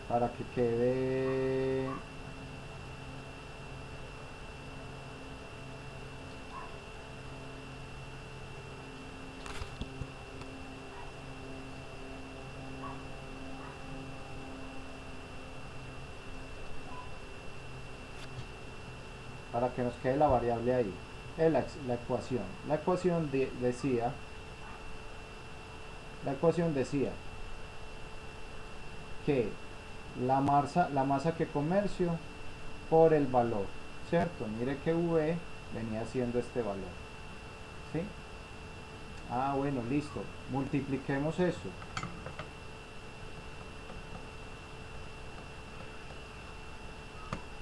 Para que quede para que nos quede la variable ahí, la ecuación. La ecuación decía que la masa que comercio por el valor, ¿cierto? Mire que V venía siendo este valor, ¿sí? Ah, bueno, listo. Multipliquemos eso.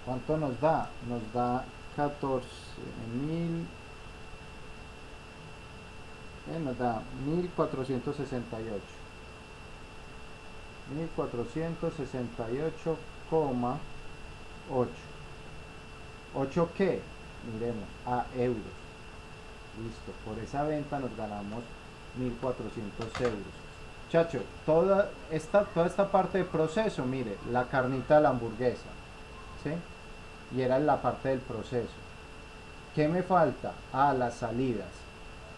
¿Cuánto nos da? Nos da 14.000, nos da 1468. 1468,8. ¿8 qué? Miremos, a euros. Listo, por esa venta nos ganamos 1400 €. Chacho, toda esta parte de proceso, mire, la carnita de la hamburguesa, ¿sí? Y era la parte del proceso. ¿Qué me falta? Ah, las salidas.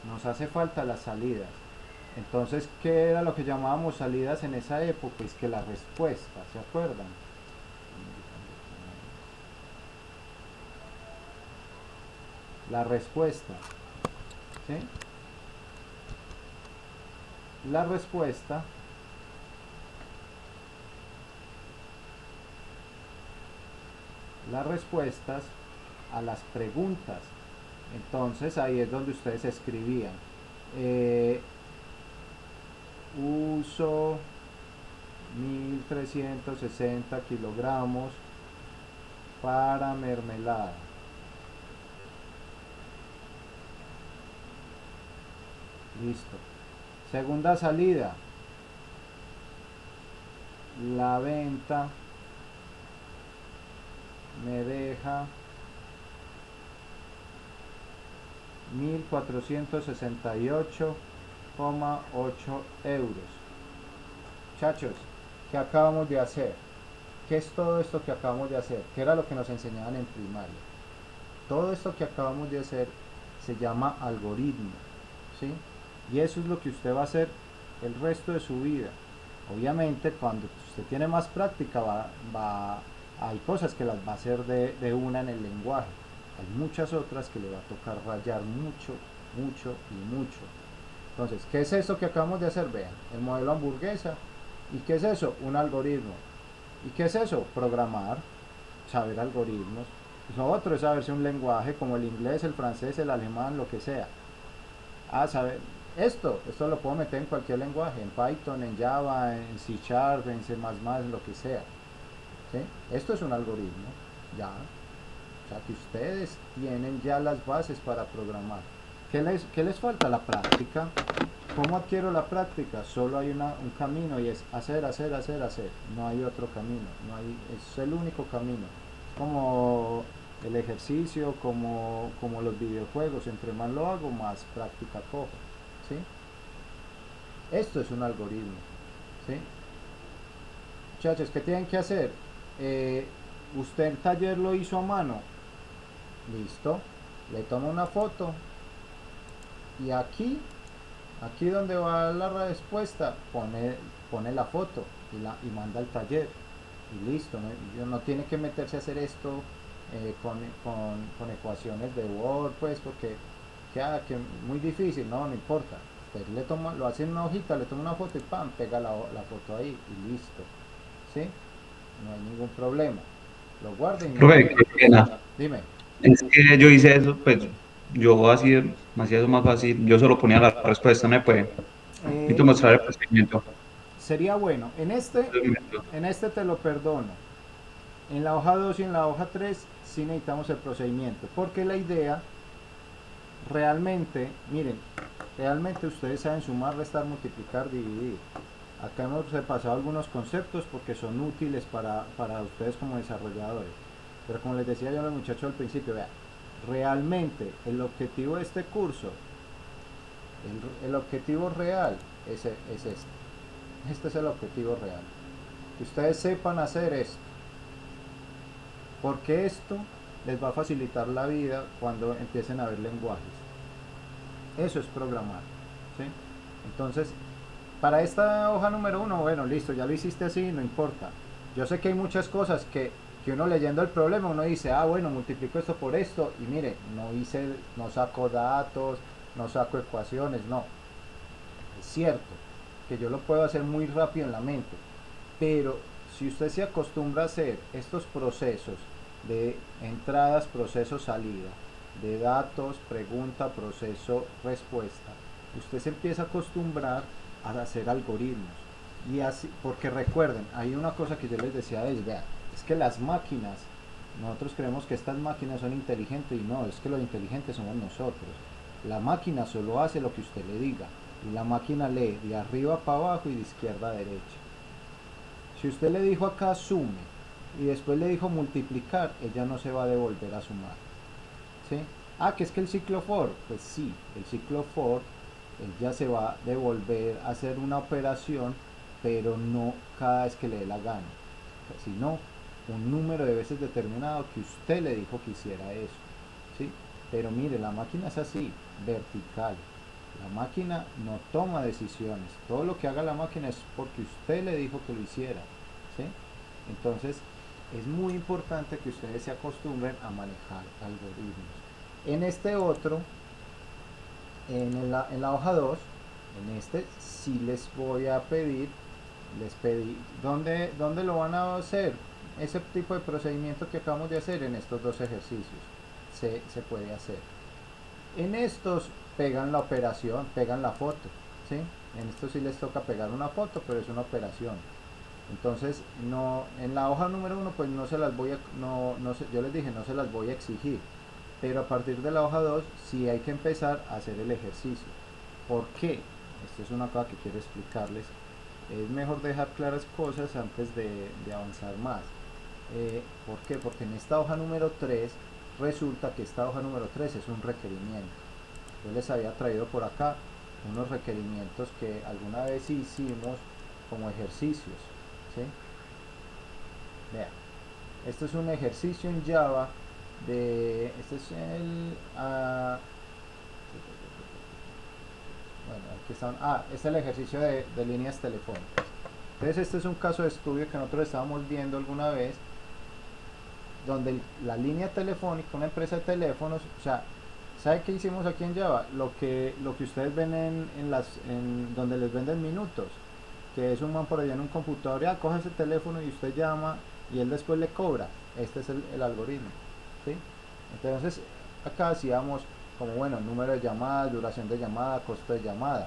Nos hace falta las salidas. Entonces, ¿qué era lo que llamábamos salidas en esa época? Es que la respuesta, ¿se acuerdan? La respuesta, ¿sí? La respuesta, las respuestas a las preguntas. Entonces ahí es donde ustedes escribían. Uso 1360 kilogramos para mermelada. Listo. Segunda salida. La venta me deja 1468,8 euros. Muchachos, ¿qué acabamos de hacer? ¿Qué es todo esto que acabamos de hacer? ¿Qué era lo que nos enseñaban en primaria? Todo esto que acabamos de hacer se llama algoritmo, ¿sí? Y eso es lo que usted va a hacer el resto de su vida. Obviamente, cuando usted tiene más práctica, hay cosas que las va a hacer de una en el lenguaje. Hay muchas otras que le va a tocar rayar mucho, mucho y mucho. Entonces, ¿qué es eso que acabamos de hacer? Vean, el modelo hamburguesa. ¿Y qué es eso? Un algoritmo. ¿Y qué es eso? Programar, saber algoritmos. Lo otro es saberse un lenguaje como el inglés, el francés, el alemán, lo que sea. Saber esto lo puedo meter en cualquier lenguaje, en Python, en Java, en C Sharp, en C++, lo que sea. ¿Sí? Esto es un algoritmo, ya. O sea que ustedes tienen ya las bases para programar. ¿Qué les falta? La práctica. ¿Cómo adquiero la práctica? Solo hay un camino y es hacer, hacer, hacer, hacer. No hay otro camino. Es el único camino. Es como el ejercicio, como los videojuegos. Entre más lo hago, más práctica cojo. ¿Sí? Esto es un algoritmo. ¿Sí? Muchachos, ¿qué tienen que hacer? Usted el taller lo hizo a mano. Listo. Le toma una foto. Y aquí donde va la respuesta, pone la foto y manda al taller. Y listo. No tiene que meterse a hacer esto con ecuaciones de Word, pues, porque que muy difícil. No importa. Usted lo hace en una hojita, le toma una foto y ¡pam! Pega la foto ahí y listo. ¿Sí? No hay ningún problema. Lo guarda y Profe, qué pena. dime. Es que yo hice eso, pues yo así me hacía eso más fácil. Yo solo ponía la respuesta, me puede. Necesito mostrar el procedimiento. Sería bueno. En este te lo perdono. En la hoja 2 y en la hoja 3 sí necesitamos el procedimiento. Porque la idea, realmente, miren, realmente ustedes saben sumar, restar, multiplicar, dividir. Acá hemos repasado algunos conceptos porque son útiles para ustedes como desarrolladores. Pero como les decía yo a los muchachos al principio, vean, realmente el objetivo de este curso, el objetivo real es este. Este es el objetivo real. Que ustedes sepan hacer esto. Porque esto les va a facilitar la vida cuando empiecen a ver lenguajes. Eso es programar. ¿Sí? Entonces, para esta hoja número 1, bueno, listo, ya lo hiciste así, no importa. Yo sé que hay muchas cosas que uno leyendo el problema, uno dice, bueno, multiplico esto por esto, y mire, no saco datos, no saco ecuaciones, no. Es cierto que yo lo puedo hacer muy rápido en la mente, pero si usted se acostumbra a hacer estos procesos de entradas, proceso, salida, de datos, pregunta, proceso, respuesta, usted se empieza a acostumbrar a hacer algoritmos. Y así, porque recuerden, hay una cosa que yo les decía, vean, es que las máquinas, nosotros creemos que estas máquinas son inteligentes y no, es que los inteligentes somos nosotros. La máquina solo hace lo que usted le diga y la máquina lee de arriba para abajo y de izquierda a derecha. Si usted le dijo acá sume y después le dijo multiplicar, ella no se va a devolver a sumar. ¿Sí? Que es que el ciclo for, pues sí, el ciclo for ella se va a devolver a hacer una operación, pero no cada vez que le dé la gana, sino un número de veces determinado que usted le dijo que hiciera eso. ¿Sí? Pero mire, la máquina es así, vertical. La máquina no toma decisiones. Todo lo que haga la máquina es porque usted le dijo que lo hiciera, ¿sí? Entonces, es muy importante que ustedes se acostumbren a manejar algoritmos. En este otro, en la hoja 2, en este sí les voy a pedir, les pedí, ¿dónde lo van a hacer? Ese tipo de procedimiento que acabamos de hacer en estos dos ejercicios se puede hacer. En estos pegan la operación, pegan la foto, ¿sí? En estos sí les toca pegar una foto, pero es una operación. Entonces, no, en la hoja número 1, pues no se las voy a, yo les dije, no se las voy a exigir. Pero a partir de la hoja 2, sí hay que empezar a hacer el ejercicio. ¿Por qué? Esto es una cosa que quiero explicarles. Es mejor dejar claras cosas antes de avanzar más. ¿Por qué? Porque en esta hoja número 3, resulta que esta hoja número 3 es un requerimiento. Yo les había traído por acá unos requerimientos que alguna vez hicimos como ejercicios, ¿sí? Vean, esto es un ejercicio en Java este es el bueno, aquí están, este es el ejercicio de líneas telefónicas. Entonces este es un caso de estudio que nosotros estábamos viendo alguna vez, donde la línea telefónica, una empresa de teléfonos, o sea, ¿sabe qué hicimos aquí en Java? Lo que ustedes ven en donde les venden minutos, que es un man por allá en un computador, ya coge ese teléfono y usted llama y él después le cobra. Este es el algoritmo, ¿sí? Entonces acá hacíamos como, bueno, número de llamadas, duración de llamada, costo de llamada.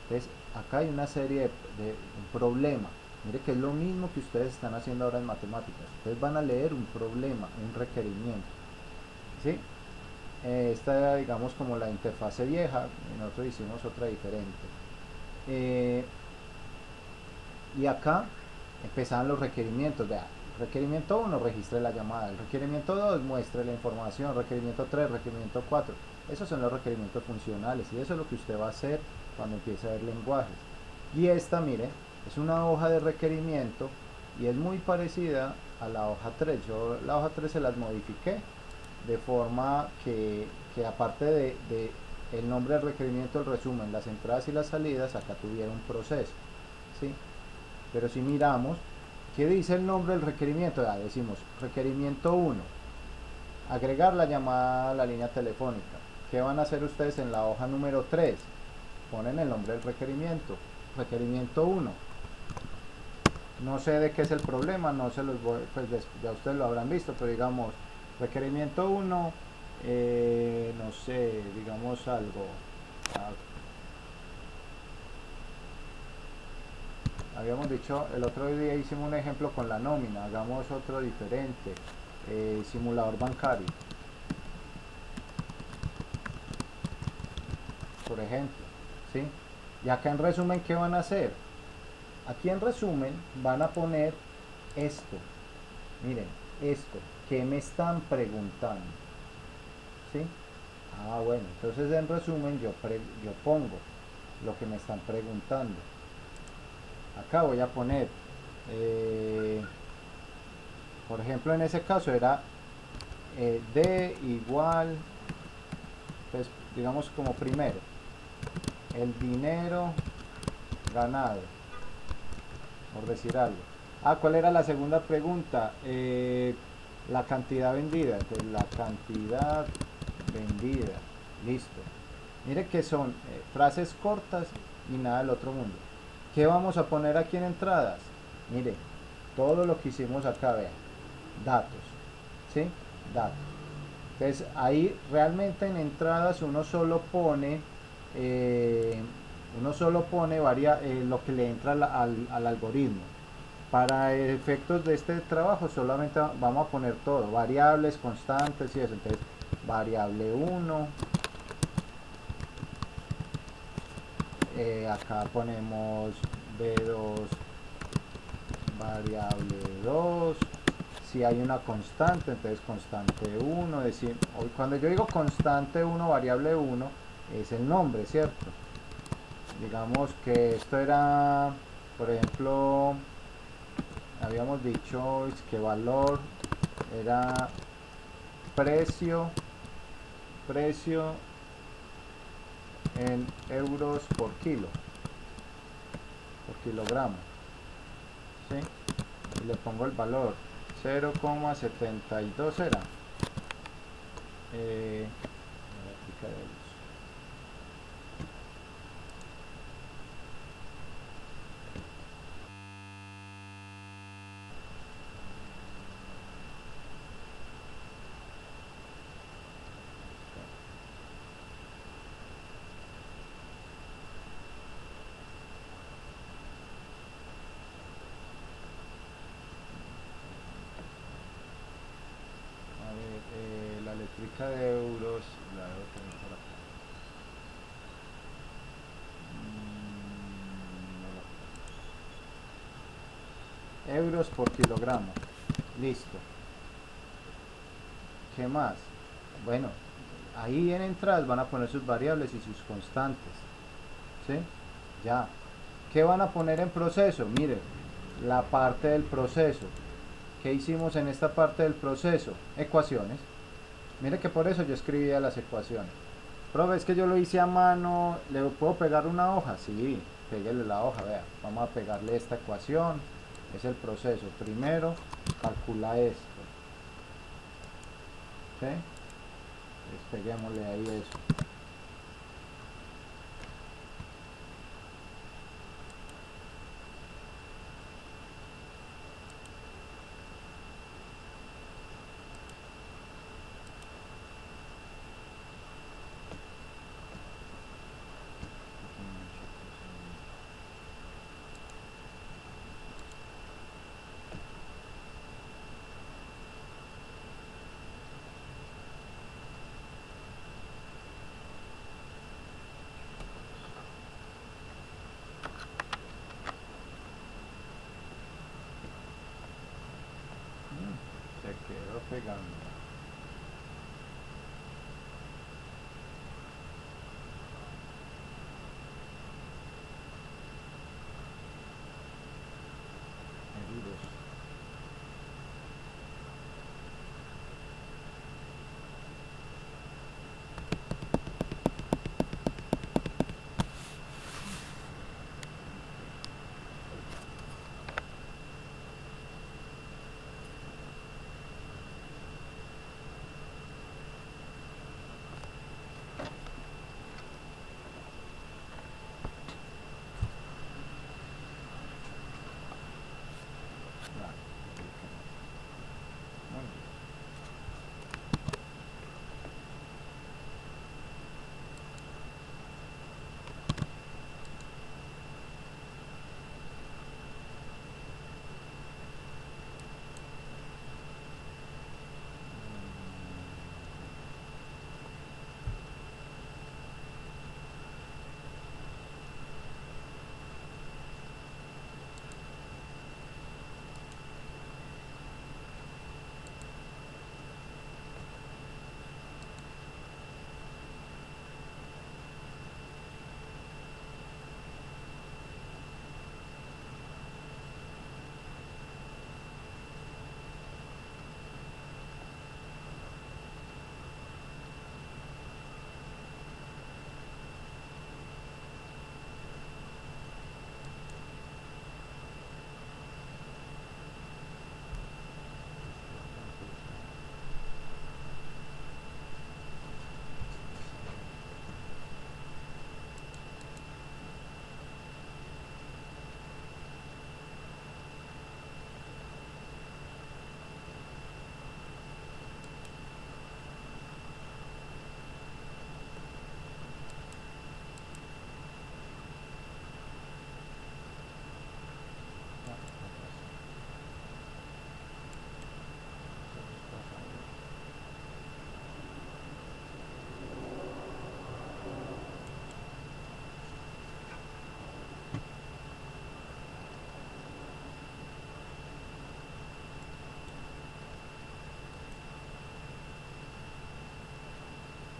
Entonces acá hay una serie de un problema. Mire que es lo mismo que ustedes están haciendo ahora en matemáticas. Ustedes van a leer un problema, un requerimiento, ¿sí? Esta era, digamos, como la interfase vieja, y nosotros hicimos otra diferente. Y acá empezaban los requerimientos. Vea, requerimiento 1, registre la llamada. El requerimiento 2, muestre la información. Requerimiento 3, requerimiento 4. Esos son los requerimientos funcionales y eso es lo que usted va a hacer cuando empiece a ver lenguajes. Y esta, mire, es una hoja de requerimiento y es muy parecida a la hoja 3. Yo la hoja 3 se las modifiqué de forma que aparte de el nombre del requerimiento, el resumen, las entradas y las salidas, acá tuviera un proceso, ¿sí? Pero si miramos, ¿qué dice el nombre del requerimiento? Ya decimos, requerimiento 1, agregar la llamada a la línea telefónica. ¿Qué van a hacer ustedes en la hoja número 3? Ponen el nombre del requerimiento, requerimiento 1. No sé de qué es el problema, no se los voy, pues ya ustedes lo habrán visto, pero digamos, requerimiento 1, no sé, digamos algo. Habíamos dicho, el otro día hicimos un ejemplo con la nómina, hagamos otro diferente, simulador bancario, por ejemplo, ¿sí? Y acá en resumen, ¿qué van a hacer? Aquí en resumen van a poner esto, miren, esto, ¿qué me están preguntando? ¿Sí? Bueno, entonces en resumen yo pongo lo que me están preguntando. Acá voy a poner, por ejemplo, en ese caso era D igual, pues digamos como primero, el dinero ganado, por decir algo. ¿Cuál era la segunda pregunta? La cantidad vendida. Entonces, la cantidad vendida. Listo. Mire que son frases cortas y nada del otro mundo. ¿Qué vamos a poner aquí en entradas? Mire, todo lo que hicimos acá, vean. Datos. ¿Sí? Datos. Entonces, ahí realmente en entradas uno solo pone lo que le entra al algoritmo. Para efectos de este trabajo solamente vamos a poner todo, variables, constantes y eso. Entonces, variable 1, acá ponemos B2, variable 2, si hay una constante, entonces constante 1, cuando yo digo constante 1, variable 1, es el nombre, ¿cierto? Digamos que esto era, por ejemplo, habíamos dicho que valor era precio en euros por kilo, por kilogramo, ¿sí? Y le pongo el valor 0,72 era gráfica de euros. A ver, la eléctrica de euros la debo tener por acá. No la- Euros por kilogramo. Listo. ¿Qué más? Bueno, ahí en entradas van a poner sus variables y sus constantes. ¿Sí? Ya. ¿Qué van a poner en proceso? Mire, la parte del proceso. ¿Qué hicimos en esta parte del proceso? Ecuaciones. Mire que por eso yo escribía las ecuaciones. Profe, es que yo lo hice a mano. ¿Le puedo pegar una hoja? Sí, péguele la hoja, vea. Vamos a pegarle esta ecuación. Es el proceso. Primero, calcula esto. ¿Sí? Despeguémosle ahí eso. Se quedó pegando. Heridos. Vale. Muy bien.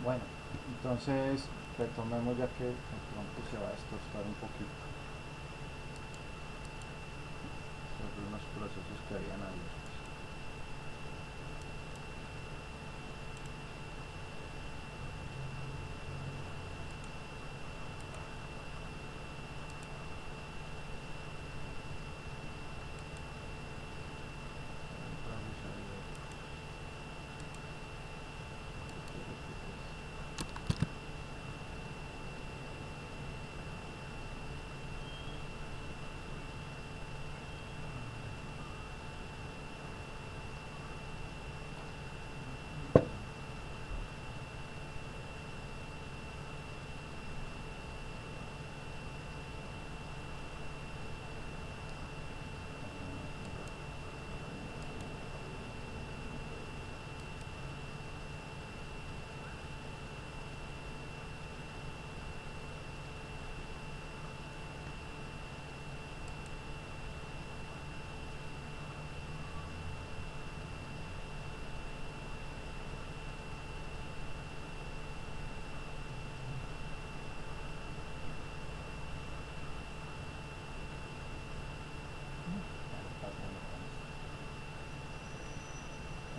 Bueno, entonces retomemos ya que de pronto se va a estostar un poquito sobre unos procesos que habían abiertos.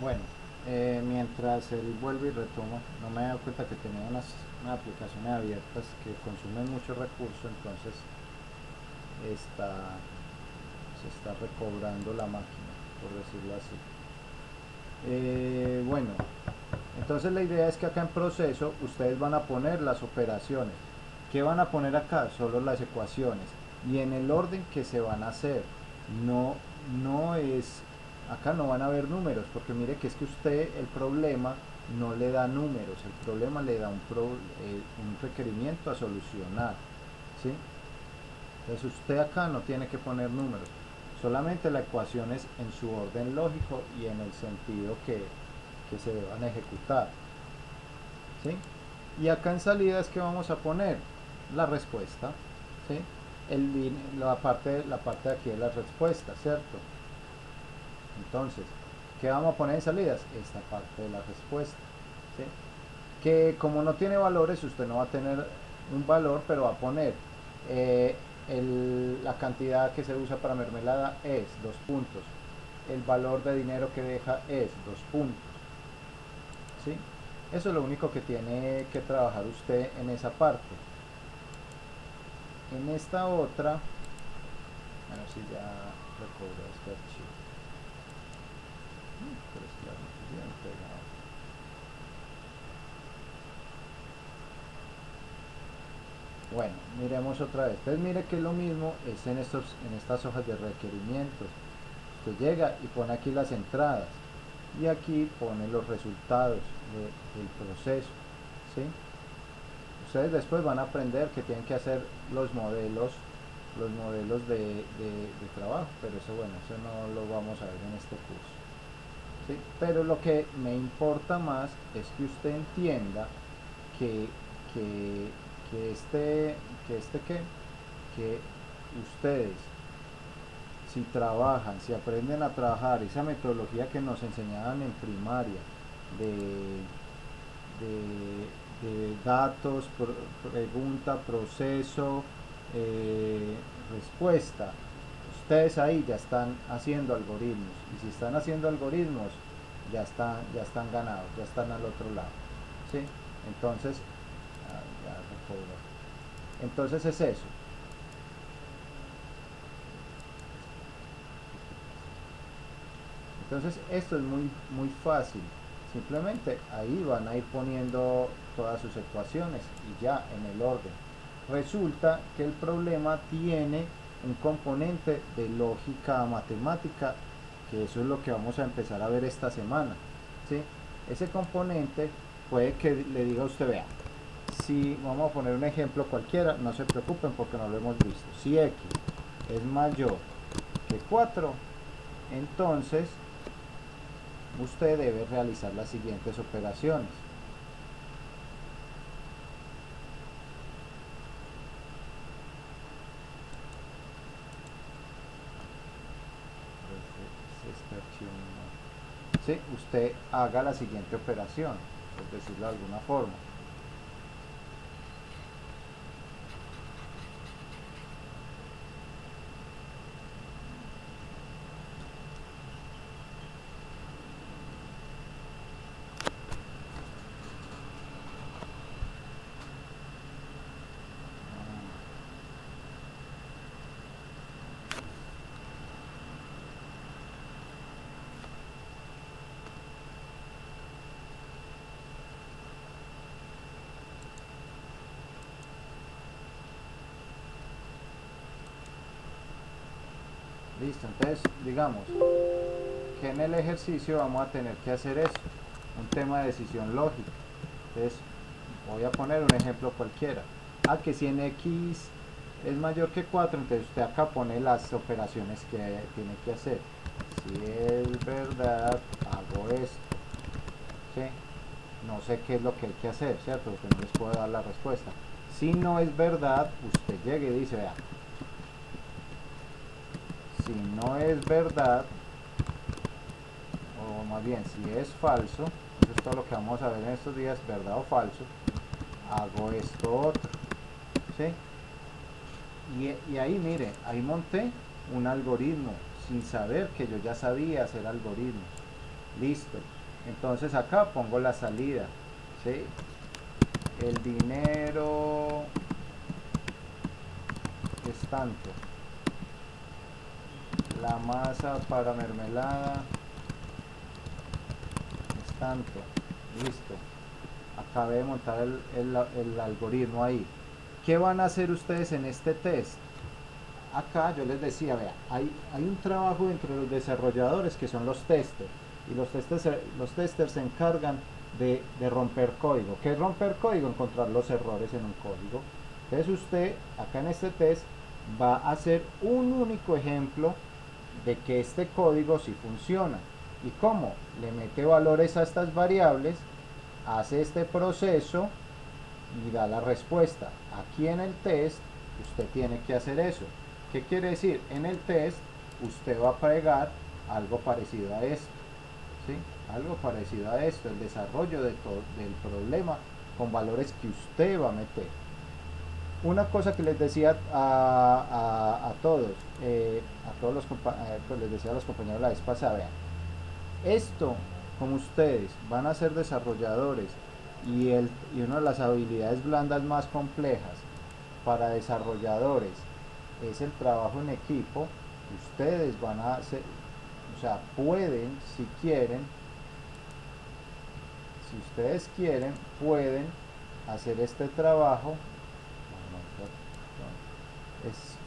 Bueno, mientras él vuelve y retoma, no me he dado cuenta que tenía unas aplicaciones abiertas que consumen mucho recurso, entonces se está recobrando la máquina, por decirlo así. Bueno, entonces la idea es que acá en proceso ustedes van a poner las operaciones. ¿Qué van a poner acá? Solo las ecuaciones y en el orden que se van a hacer. No es, acá no van a haber números, porque mire que es que usted el problema no le da números, el problema le da un requerimiento a solucionar, ¿sí? Entonces usted acá no tiene que poner números, solamente la ecuación es en su orden lógico y en el sentido que se deban ejecutar, ¿sí? Y acá en salidas, ¿qué vamos a poner? La respuesta, ¿sí? La parte de aquí de la respuesta, ¿cierto? Entonces, ¿qué vamos a poner en salidas? Esta parte de la respuesta, ¿sí? Que como no tiene valores, usted no va a tener un valor, pero va a poner la cantidad que se usa para mermelada es 2 puntos, el valor de dinero que deja es 2 puntos, ¿sí? Eso es lo único que tiene que trabajar usted en esa parte. En esta otra, a ver si ya recobro este archivo. Pero es que ya me pusieron pegado. Bueno, miremos otra vez. Entonces mire que lo mismo es en estas hojas de requerimientos. Usted llega y pone aquí las entradas y aquí pone los resultados del proceso, ¿sí? Ustedes después van a aprender que tienen que hacer los modelos de trabajo, pero eso bueno, eso no lo vamos a ver en este curso, ¿sí? Pero lo que me importa más es que usted entienda que ustedes, si trabajan, si aprenden a trabajar esa metodología que nos enseñaban en primaria de datos, pregunta, proceso, respuesta, ustedes ahí ya están haciendo algoritmos, y si están haciendo algoritmos ya están ganados, ya están al otro lado, ¿sí? Entonces entonces es eso. Entonces esto es muy fácil, simplemente ahí van a ir poniendo todas sus ecuaciones y ya en el orden. Resulta que el problema tiene un componente de lógica matemática, que eso es lo que vamos a empezar a ver esta semana, ¿sí? Ese componente puede que le diga a usted, vea, si vamos a poner un ejemplo cualquiera, no se preocupen porque no lo hemos visto. Si x es mayor que 4, entonces usted debe realizar las siguientes operaciones. ¿Sí? Usted haga la siguiente operación, por decirlo de alguna forma. Listo, entonces digamos que en el ejercicio vamos a tener que hacer eso, un tema de decisión lógica. Entonces voy a poner un ejemplo cualquiera. Que si en x es mayor que 4, entonces usted acá pone las operaciones que tiene que hacer. Si es verdad, hago esto, ¿sí? No sé qué es lo que hay que hacer, ¿cierto? Porque no les puedo dar la respuesta. Si no es verdad, usted llega y dice, vea, si no es verdad, o más bien si es falso, eso es todo lo que vamos a ver en estos días, verdad o falso, hago esto otro, ¿sí? Y ahí mire, ahí monté un algoritmo sin saber que yo ya sabía hacer algoritmos. Listo. Entonces acá pongo la salida, ¿sí? El dinero es tanto. La masa para mermelada es tanto. Listo. Acabé de montar el algoritmo ahí. ¿Qué van a hacer ustedes en este test? Acá yo les decía, vea, hay un trabajo entre los desarrolladores que son los testers. Y los testers se encargan de romper código. ¿Qué es romper código? Encontrar los errores en un código. Entonces usted, acá en este test, va a hacer un único ejemplo de que este código sí funciona. ¿Y cómo? Le mete valores a estas variables, hace este proceso y da la respuesta. Aquí en el test usted tiene que hacer eso. ¿Qué quiere decir? En el test usted va a pegar algo parecido a esto, ¿sí? Algo parecido a esto, el desarrollo del problema con valores que usted va a meter. Una cosa que les decía a todos pues les decía a los compañeros la vez pasada, vean, esto, como ustedes van a ser desarrolladores y una de las habilidades blandas más complejas para desarrolladores es el trabajo en equipo, ustedes van a hacer, o sea, pueden, si quieren, si ustedes quieren, pueden hacer este trabajo.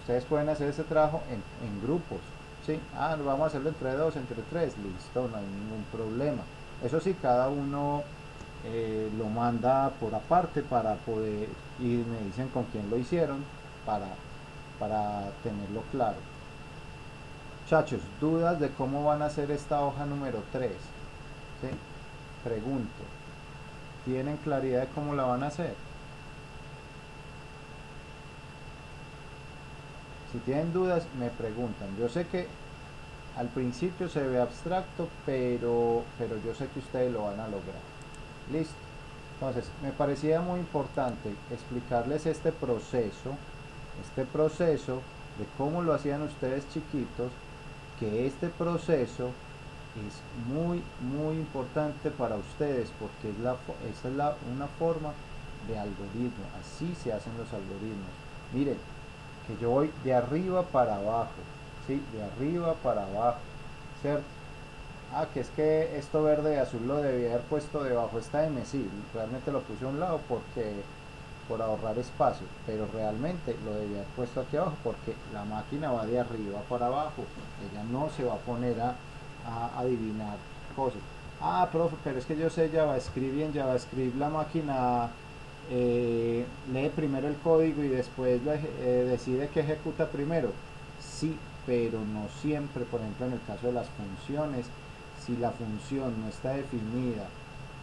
Ustedes pueden hacer este trabajo en grupos, ¿sí? Vamos a hacerlo entre dos, entre tres, listo, no hay ningún problema. Eso sí, cada uno lo manda por aparte para poder, y me dicen con quién lo hicieron para tenerlo claro. Muchachos, dudas de cómo van a hacer esta hoja número 3, ¿sí? Pregunto, ¿tienen claridad de cómo la van a hacer? Si tienen dudas, me preguntan. Yo sé que al principio se ve abstracto, pero yo sé que ustedes lo van a lograr. Listo. Entonces, me parecía muy importante explicarles este proceso de cómo lo hacían ustedes chiquitos, que este proceso es muy, muy importante para ustedes, porque esa es una forma de algoritmo. Así se hacen los algoritmos. Miren, que yo voy de arriba para abajo, ¿sí? De arriba para abajo, ¿cierto? Que es que esto verde y azul lo debía haber puesto debajo esta M, sí, realmente lo puse a un lado por ahorrar espacio, pero realmente lo debía haber puesto aquí abajo porque la máquina va de arriba para abajo, ella no se va a poner a adivinar cosas. Profe, pero es que yo sé JavaScript y en JavaScript la máquina lee primero el código y después decide que ejecuta primero. Sí, pero no siempre. Por ejemplo, en el caso de las funciones, si la función no está definida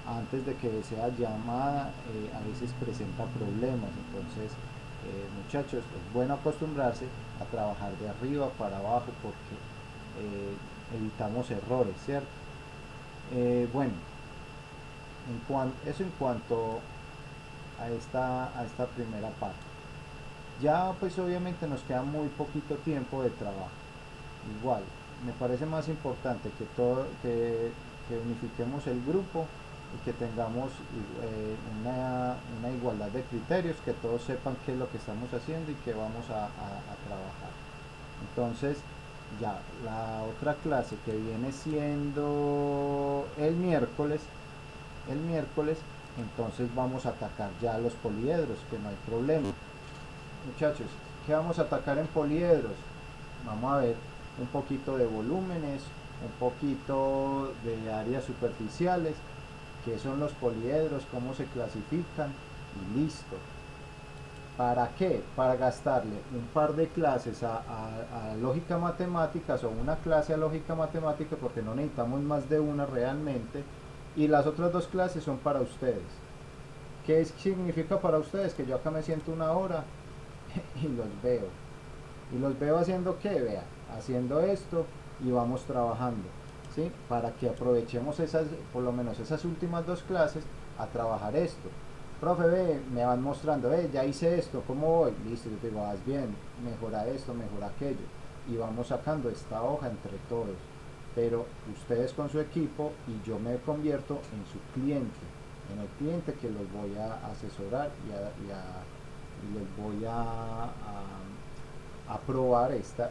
antes de que sea llamada, a veces presenta problemas. Entonces, muchachos, es bueno acostumbrarse a trabajar de arriba para abajo porque evitamos errores, ¿cierto? Bueno, eso en cuanto a esta primera parte. Ya pues obviamente nos queda muy poquito tiempo de trabajo. Igual, me parece más importante que unifiquemos el grupo y que tengamos una igualdad de criterios, que todos sepan qué es lo que estamos haciendo y qué vamos a trabajar. Entonces, ya la otra clase que viene siendo el miércoles, entonces vamos a atacar ya los poliedros, que no hay problema. Muchachos, ¿qué vamos a atacar en poliedros? Vamos a ver un poquito de volúmenes, un poquito de áreas superficiales, qué son los poliedros, cómo se clasifican y listo. ¿Para qué? Para gastarle un par de clases a lógica matemáticas o una clase a lógica matemática, porque no necesitamos más de una realmente, y las otras dos clases son para ustedes. ¿Qué significa para ustedes? Que yo acá me siento una hora y los veo. ¿Y los veo haciendo qué? Vea, haciendo esto y vamos trabajando, ¿sí? Para que aprovechemos por lo menos esas últimas dos clases a trabajar esto. Profe, ve, me van mostrando, ya hice esto, ¿cómo voy? Listo, yo te digo, vas bien, mejora esto, mejora aquello. Y vamos sacando esta hoja entre todos. pero ustedes con su equipo y yo me convierto en su cliente, en el cliente que los voy a asesorar y les voy a probar esto.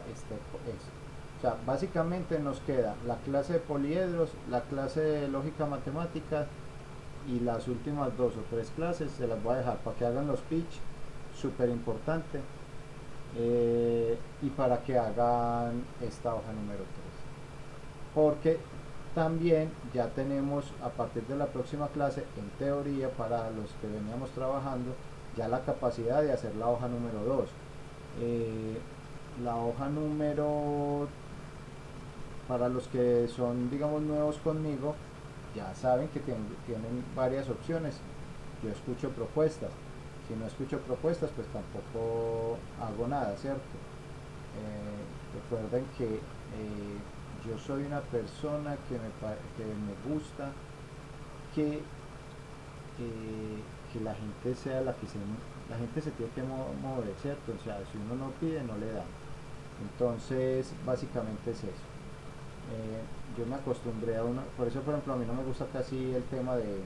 O sea, básicamente nos queda la clase de poliedros, la clase de lógica matemática y las últimas 2 o 3 clases se las voy a dejar para que hagan los pitch, súper importante, y para que hagan esta hoja número 3, porque también ya tenemos a partir de la próxima clase, en teoría, para los que veníamos trabajando, ya la capacidad de hacer la hoja número 2. La hoja número, para los que son, digamos, nuevos conmigo, ya saben que tienen varias opciones. Yo escucho propuestas. Si no escucho propuestas, pues tampoco hago nada, ¿cierto? Recuerden que yo soy una persona que me gusta que, que la gente sea la gente se tiene que mover, ¿cierto? O sea, si uno no pide, no le dan. Entonces, básicamente es eso. Yo me acostumbré a por eso, por ejemplo, a mí no me gusta casi el tema de